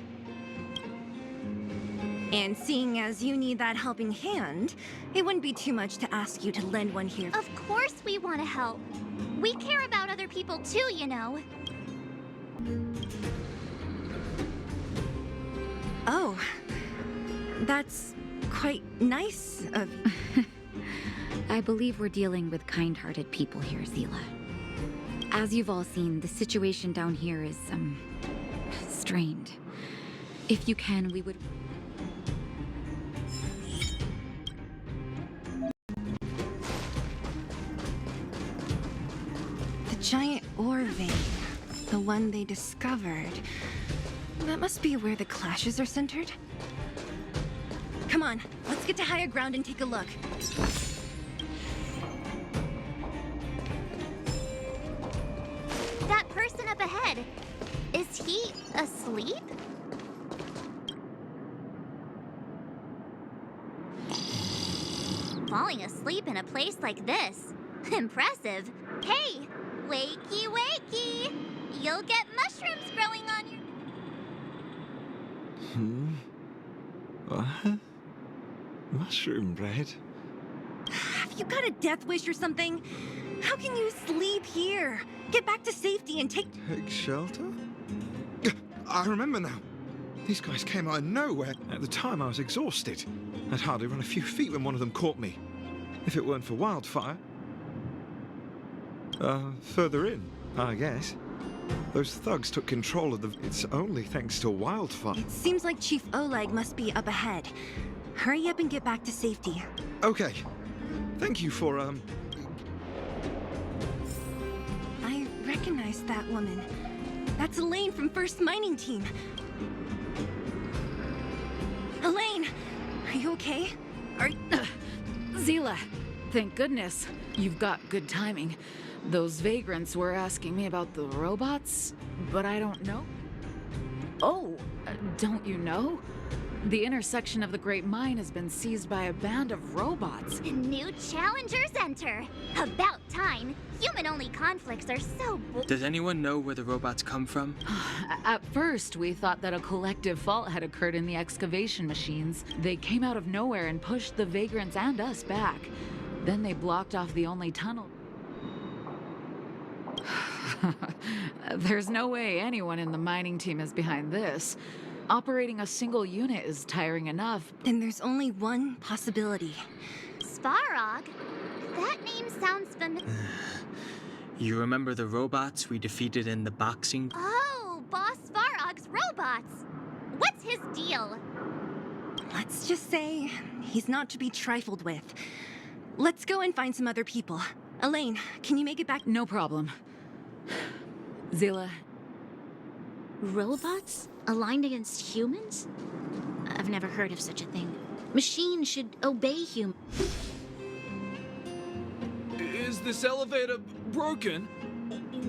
And seeing as you need that helping hand, it wouldn't be too much to ask you to lend one here. Of course we want to help. We care about other people too, you know. Oh, that's quite nice of... I believe we're dealing with kind-hearted people here, Zila. As you've all seen, the situation down here is, strained. If you can, we would... The giant ore vein. The one they discovered. That must be where the clashes are centered. Come on, let's get to higher ground and take a look. That person up ahead, is he asleep? Falling asleep in a place like this. Impressive. Hey, wakey wakey! You'll get mushrooms growing on your... What? Mushroom bread? Have you got a death wish or something? How can you sleep here? Get back to safety and take shelter? I remember now. These guys came out of nowhere. At the time, I was exhausted. I'd hardly run a few feet when one of them caught me. If it weren't for wildfire... further in, I guess. Those thugs took control of the... It's only thanks to wildfire. It seems like Chief Oleg must be up ahead. Hurry up and get back to safety. Okay. Thank you for, I recognize that woman. That's Elaine from First Mining Team. Elaine! Are you okay? Zila, thank goodness. You've got good timing. Those vagrants were asking me about the robots, but I don't know. Oh, don't you know? The intersection of the Great Mine has been seized by a band of robots. New challengers enter. About time. Human-only conflicts are so Does anyone know where the robots come from? At first, we thought that a collective fault had occurred in the excavation machines. They came out of nowhere and pushed the vagrants and us back. Then they blocked off the only tunnel. There's no way anyone in the mining team is behind this. Operating a single unit is tiring enough. Then there's only one possibility. Svarog? That name sounds familiar. You remember the robots we defeated in the boxing? Oh, Boss Svarog's robots! What's his deal? Let's just say he's not to be trifled with. Let's go and find some other people. Elaine, can you make it back? No problem. Zila. Robots? Aligned against humans? I've never heard of such a thing. Machines should obey humans. Is this elevator broken?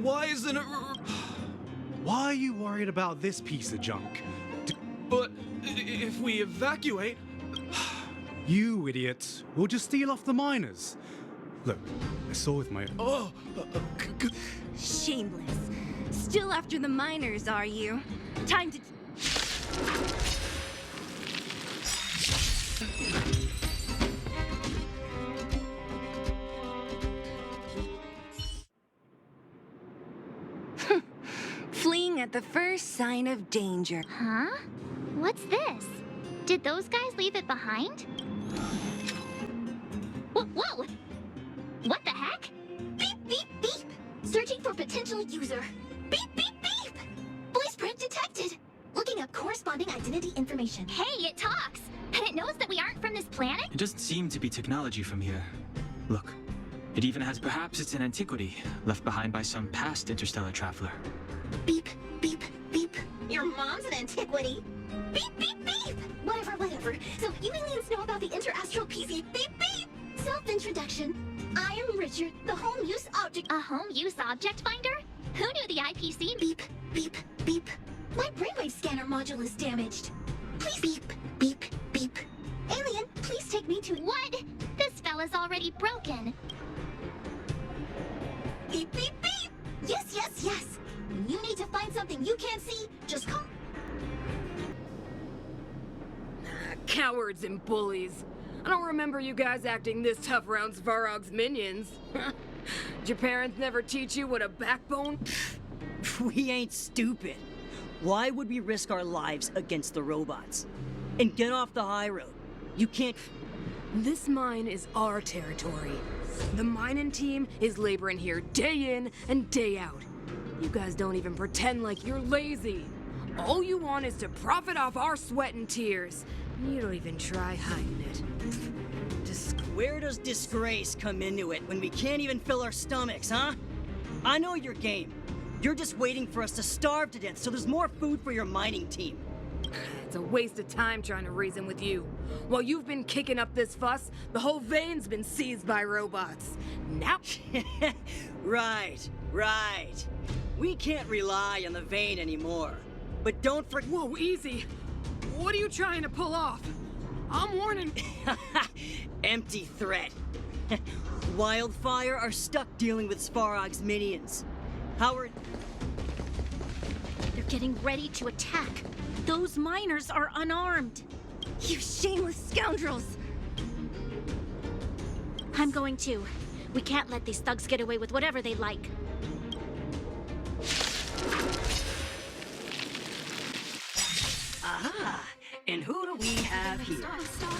Why isn't it... Why are you worried about this piece of junk? But if we evacuate... You idiots. We'll just steal off the miners. Look, I saw with my... Oh! Shameless. Still after the miners, are you? Time to... Fleeing at the first sign of danger. Huh? What's this? Did those guys leave it behind? Whoa! What the heck? Beep, beep, beep! Searching for potential user. Beep, beep, beep! Voice print detected. Looking up corresponding identity information. Hey, it talks! And it knows that we aren't from this planet? It doesn't seem to be technology from here. Look, it even has perhaps it's an antiquity, left behind by some past interstellar traveler. Beep, beep, beep. Your mom's an antiquity. Beep, beep, beep! Whatever. So you aliens know about the interastral PC. Beep, beep! Self-introduction. I am Richard, the home use object. A home use object finder? Who knew the IPC? Beep, beep, beep. My brainwave scanner module is damaged. Please beep, beep, beep. Alien, please take me to... What? This fella's already broken. Beep, beep, beep! Yes. When you need to find something you can't see, just call... Cowards and bullies. I don't remember you guys acting this tough around Svarog's minions. Did your parents never teach you what a backbone? We ain't stupid. Why would we risk our lives against the robots? And get off the high road. You can't... This mine is our territory. The mining team is laboring here day in and day out. You guys don't even pretend like you're lazy. All you want is to profit off our sweat and tears. You don't even try hiding it. Where does disgrace come into it when we can't even fill our stomachs, huh? I know your game. You're just waiting for us to starve to death so there's more food for your mining team. It's a waste of time trying to reason with you. While you've been kicking up this fuss, the whole vein's been seized by robots. Now... Right. We can't rely on the vein anymore. But don't forget... Whoa, easy. What are you trying to pull off? I'm warning... Empty threat. Wildfire are stuck dealing with Svarog's minions. Howard... They're getting ready to attack. Those miners are unarmed. You shameless scoundrels! I'm going too. We can't let these thugs get away with whatever they like. Aha! And who do we have here?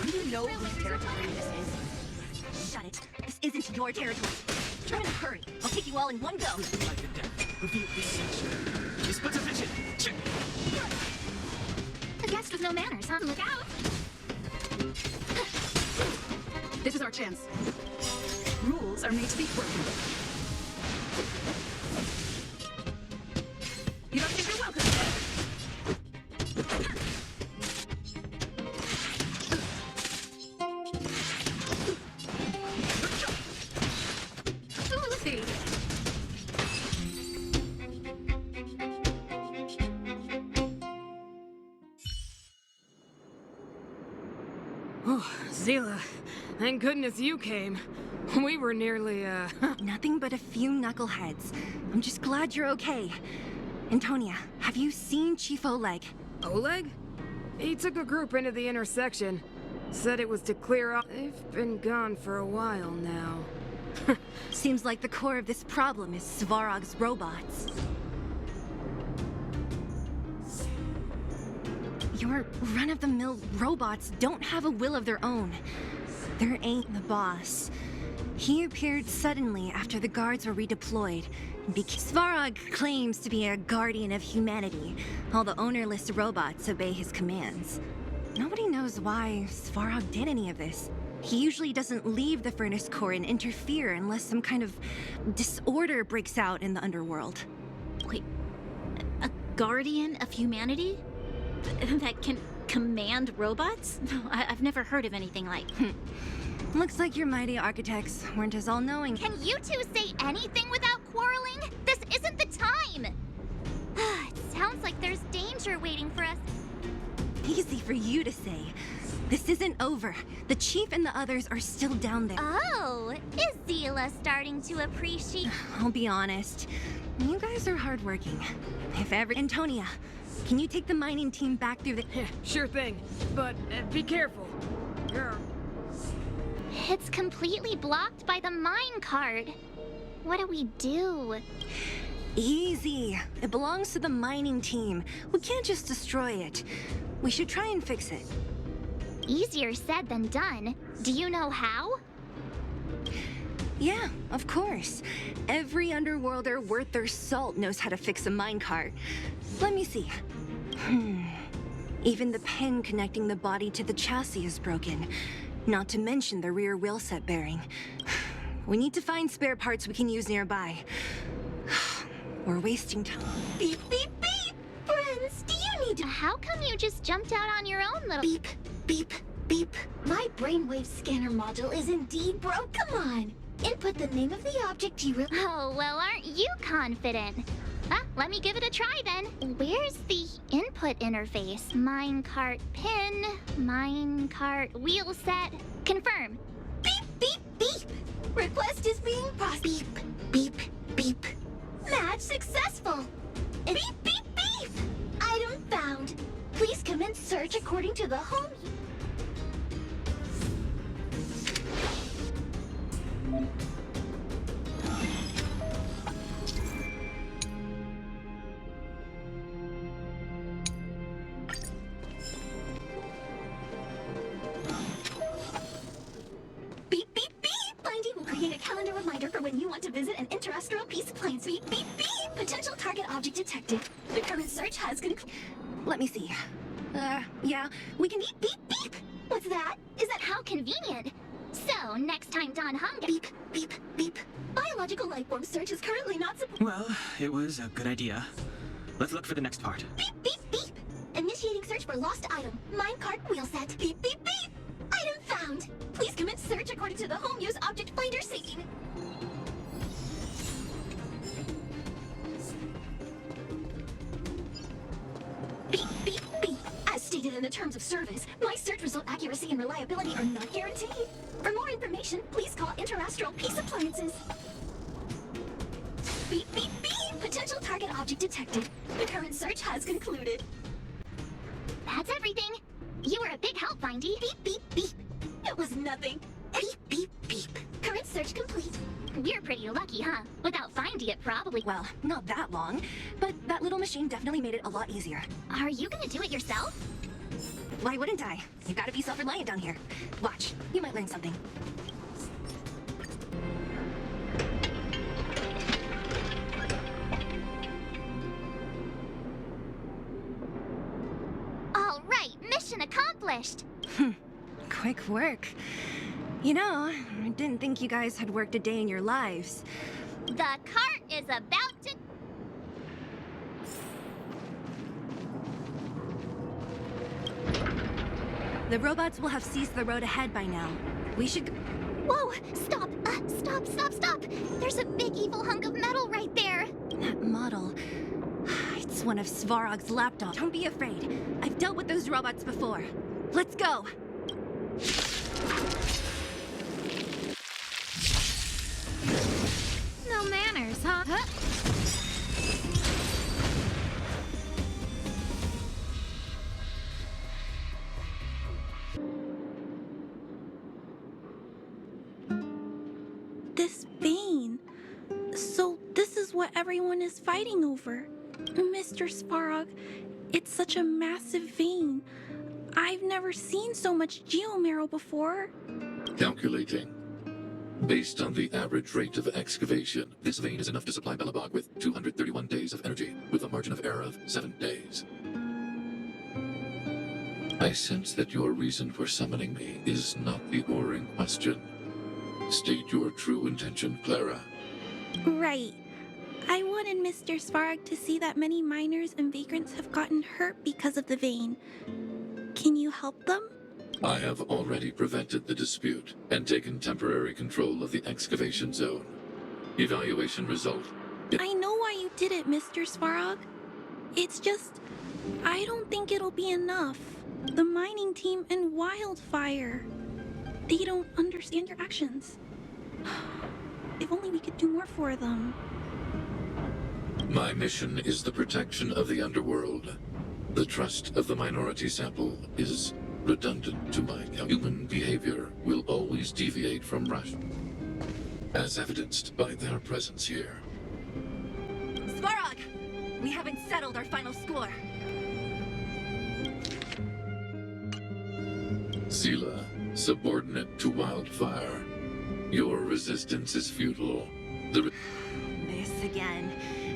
Do you know whose territory this is? Shut it. This isn't your territory. Try to hurry. I'll take you all in one go. A guest with no manners, huh? Look out! This is our chance. Rules are made to be broken. You don't think you're welcome? Oh, Zila, thank goodness you came. We were nearly, Nothing but a few knuckleheads. I'm just glad you're okay. Antonia, have you seen Chief Oleg? Oleg? He took a group into the intersection. Said it was to clear up. They've been gone for a while now. Seems like the core of this problem is Svarog's robots. Your run-of-the-mill robots don't have a will of their own. There ain't the boss. He appeared suddenly after the guards were redeployed. Svarog claims to be a guardian of humanity. All the ownerless robots obey his commands. Nobody knows why Svarog did any of this. He usually doesn't leave the furnace core and interfere unless some kind of disorder breaks out in the underworld. Wait, a guardian of humanity? That can command robots? No, I've never heard of anything like... Looks like your mighty architects weren't as all-knowing. Can you two say anything without quarreling? This isn't the time! It sounds like there's danger waiting for us. Easy for you to say. This isn't over. The chief and the others are still down there. Oh, is Zila starting to appreciate... I'll be honest. You guys are hardworking. If ever... Antonia, can you take the mining team back through the... Sure thing, but be careful. It's completely blocked by the mine card. What do we do? Easy. It belongs to the mining team. We can't just destroy it. We should try and fix it. Easier said than done. Do you know how? Yeah, of course. Every underworlder worth their salt knows how to fix a minecart. Let me see. Even the pin connecting the body to the chassis is broken. Not to mention the rear wheel set bearing. We need to find spare parts we can use nearby. We're wasting time. Beep, beep, beep! Friends, do you need to... How come you just jumped out on your own little... Beep, beep, beep. My brainwave scanner module is indeed broke. Come on. Input the name of the object you really... Oh, well, aren't you confident? Let me give it a try then. Where's the input interface? Minecart pin, minecart wheel set. Confirm. Beep, beep, beep! Request is being processed. Beep, beep, beep. Match successful. Beep, beep, beep! Item found. Please commence search according to the home... Beep, beep, beep! Blindy will create a calendar reminder for when you want to visit an interstellar piece of plants. Beep, beep, beep! Potential target object detected. The current search has concluded. Let me see. Yeah, we can beep, beep, beep! What's that? Is that how convenient? So, next time Don Hum... Beep, beep, beep. Biological life form search is currently not supported. Well, it was a good idea. Let's look for the next part. Beep, beep, beep! Initiating search for lost item. Minecart wheel set. Beep, beep, beep! Item found! Please commence search according to the home use object finder scene. Beep, beep, beep. As stated in the terms of service, my search result accuracy and reliability are not guaranteed. For more information, please call Interastral Peace Appliances. Beep, beep, beep! Potential target object detected. The current search has concluded. That's everything. You were a big help, Findy. Beep, beep, beep. It was nothing. Beep, beep, beep. Current search complete. We're pretty lucky, huh? Without Findy, it probably... Well, not that long, but that little machine definitely made it a lot easier. Are you gonna do it yourself? Why wouldn't I? You've got to be self-reliant down here. Watch, you might learn something. All right, mission accomplished. Quick work. You know, I didn't think you guys had worked a day in your lives. The cart is about to... The robots will have seized the road ahead by now. We should... Whoa! Stop! Stop, stop, stop! There's a big evil hunk of metal right there! That model... It's one of Svarog's laptops. Don't be afraid. I've dealt with those robots before. Let's go! No manners, huh? This vein. So this is what everyone is fighting over. Mr. Svarog, it's such a massive vein. I've never seen so much geomarrow before. Calculating. Based on the average rate of excavation, this vein is enough to supply Belobog with 231 days of energy, with a margin of error of 7 days. I sense that your reason for summoning me is not the ore in question. State your true intention, Clara. Right. I wanted Mr. Svarog to see that many miners and vagrants have gotten hurt because of the vein. Can you help them? I have already prevented the dispute and taken temporary control of the excavation zone. Evaluation result. I know why you did it, Mr. Svarog. It's just, I don't think it'll be enough. The mining team and Wildfire. They don't understand your actions. If only we could do more for them. My mission is the protection of the underworld. The trust of the minority sample is redundant to my human behavior will always deviate from rush, as evidenced by their presence here. Svarog! We haven't settled our final score. Seela, subordinate to Wildfire. Your resistance is futile. This again.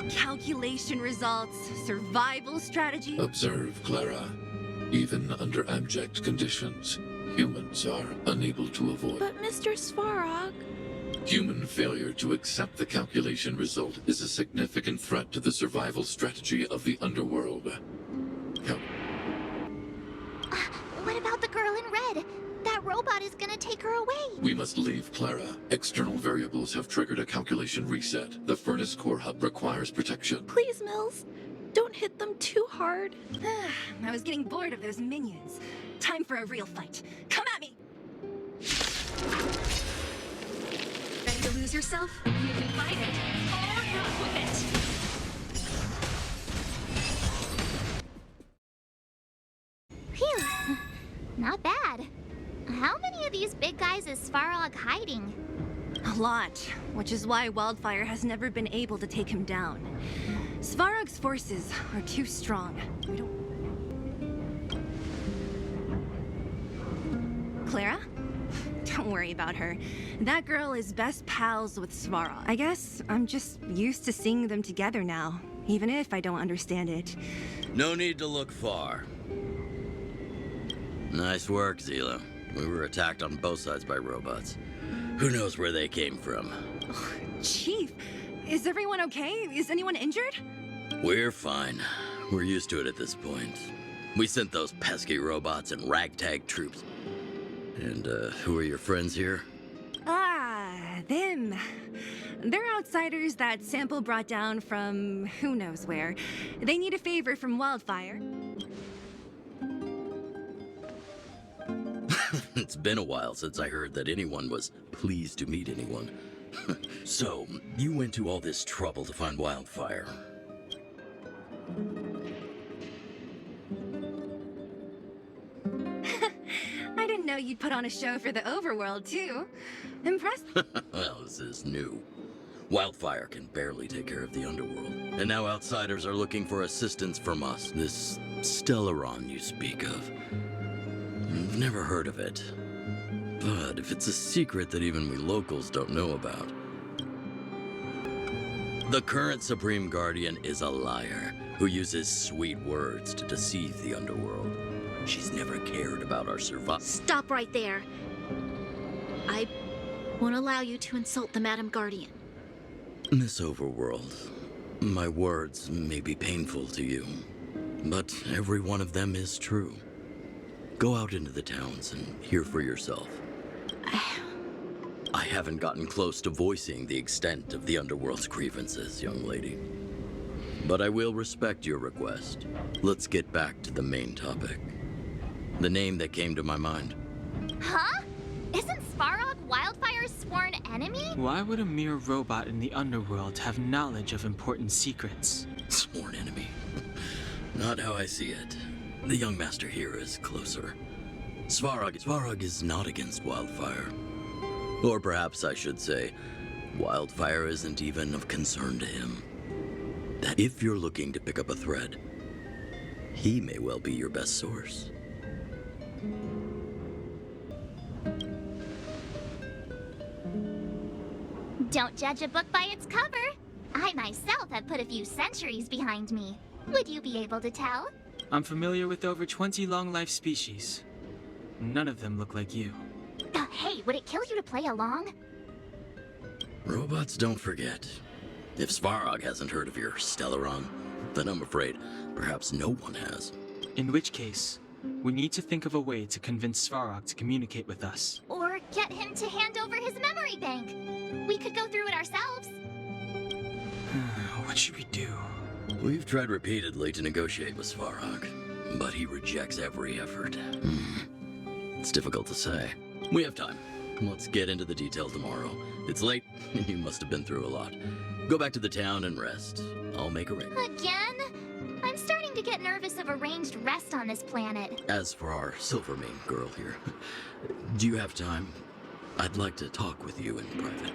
Calculation results, survival strategy. Observe, Clara. Even under abject conditions, humans are unable to avoid. But Mr. Svarog... Human failure to accept the calculation result is a significant threat to the survival strategy of the underworld. What about the girl in red? That robot is gonna take her away. We must leave, Clara. External variables have triggered a calculation reset. The furnace core hub requires protection. Please, Mills. Don't hit them too hard. I was getting bored of those minions. Time for a real fight. Come at me! Ready to lose yourself? You can fight it. Or not with it. Phew. Not bad. How many of these big guys is Svarog hiding? A lot, which is why Wildfire has never been able to take him down. Svarog's forces are too strong. We don't... Clara? Don't worry about her. That girl is best pals with Svarog. I guess I'm just used to seeing them together now, even if I don't understand it. No need to look far. Nice work, Seela. We were attacked on both sides by robots. Who knows where they came from? Oh, Chief, is everyone okay? Is anyone injured? We're fine. We're used to it at this point. We sent those pesky robots and ragtag troops. And, who are your friends here? Ah, them. They're outsiders that Sample brought down from who knows where. They need a favor from Wildfire. It's been a while since I heard that anyone was pleased to meet anyone. So, you went to all this trouble to find Wildfire. I didn't know you'd put on a show for the overworld, too. Impressive. Well, this is new. Wildfire can barely take care of the underworld. And now outsiders are looking for assistance from us. This Stellaron you speak of. I've never heard of it. But if it's a secret that even we locals don't know about... The current Supreme Guardian is a liar who uses sweet words to deceive the underworld. She's never cared about our survival. Stop right there. I won't allow you to insult the Madam Guardian. Miss Overworld, my words may be painful to you, but every one of them is true. Go out into the towns and hear for yourself. I haven't gotten close to voicing the extent of the underworld's grievances, young lady. But I will respect your request. Let's get back to the main topic. The name that came to my mind. Huh? Isn't Svarog Wildfire's sworn enemy? Why would a mere robot in the underworld have knowledge of important secrets? Sworn enemy. Not how I see it. The young master here is closer. Svarog is not against Wildfire. Or perhaps I should say, Wildfire isn't even of concern to him. That if you're looking to pick up a thread, he may well be your best source. Don't judge a book by its cover. I myself have put a few centuries behind me. Would you be able to tell? I'm familiar with over 20 long-life species. None of them look like you. Hey, would it kill you to play along? Robots don't forget. If Svarog hasn't heard of your Stellaron, then I'm afraid perhaps no one has. In which case, we need to think of a way to convince Svarog to communicate with us. Or get him to hand over his memory bank. We could go through it ourselves. What should we do? We've tried repeatedly to negotiate with Svarog, but he rejects every effort. It's difficult to say. We have time. Let's get into the details tomorrow. It's late, and you must have been through a lot. Go back to the town and rest. I'll make arrangements. Again? I'm starting to get nervous of arranged rest on this planet. As for our Silvermane girl here, do you have time? I'd like to talk with you in private.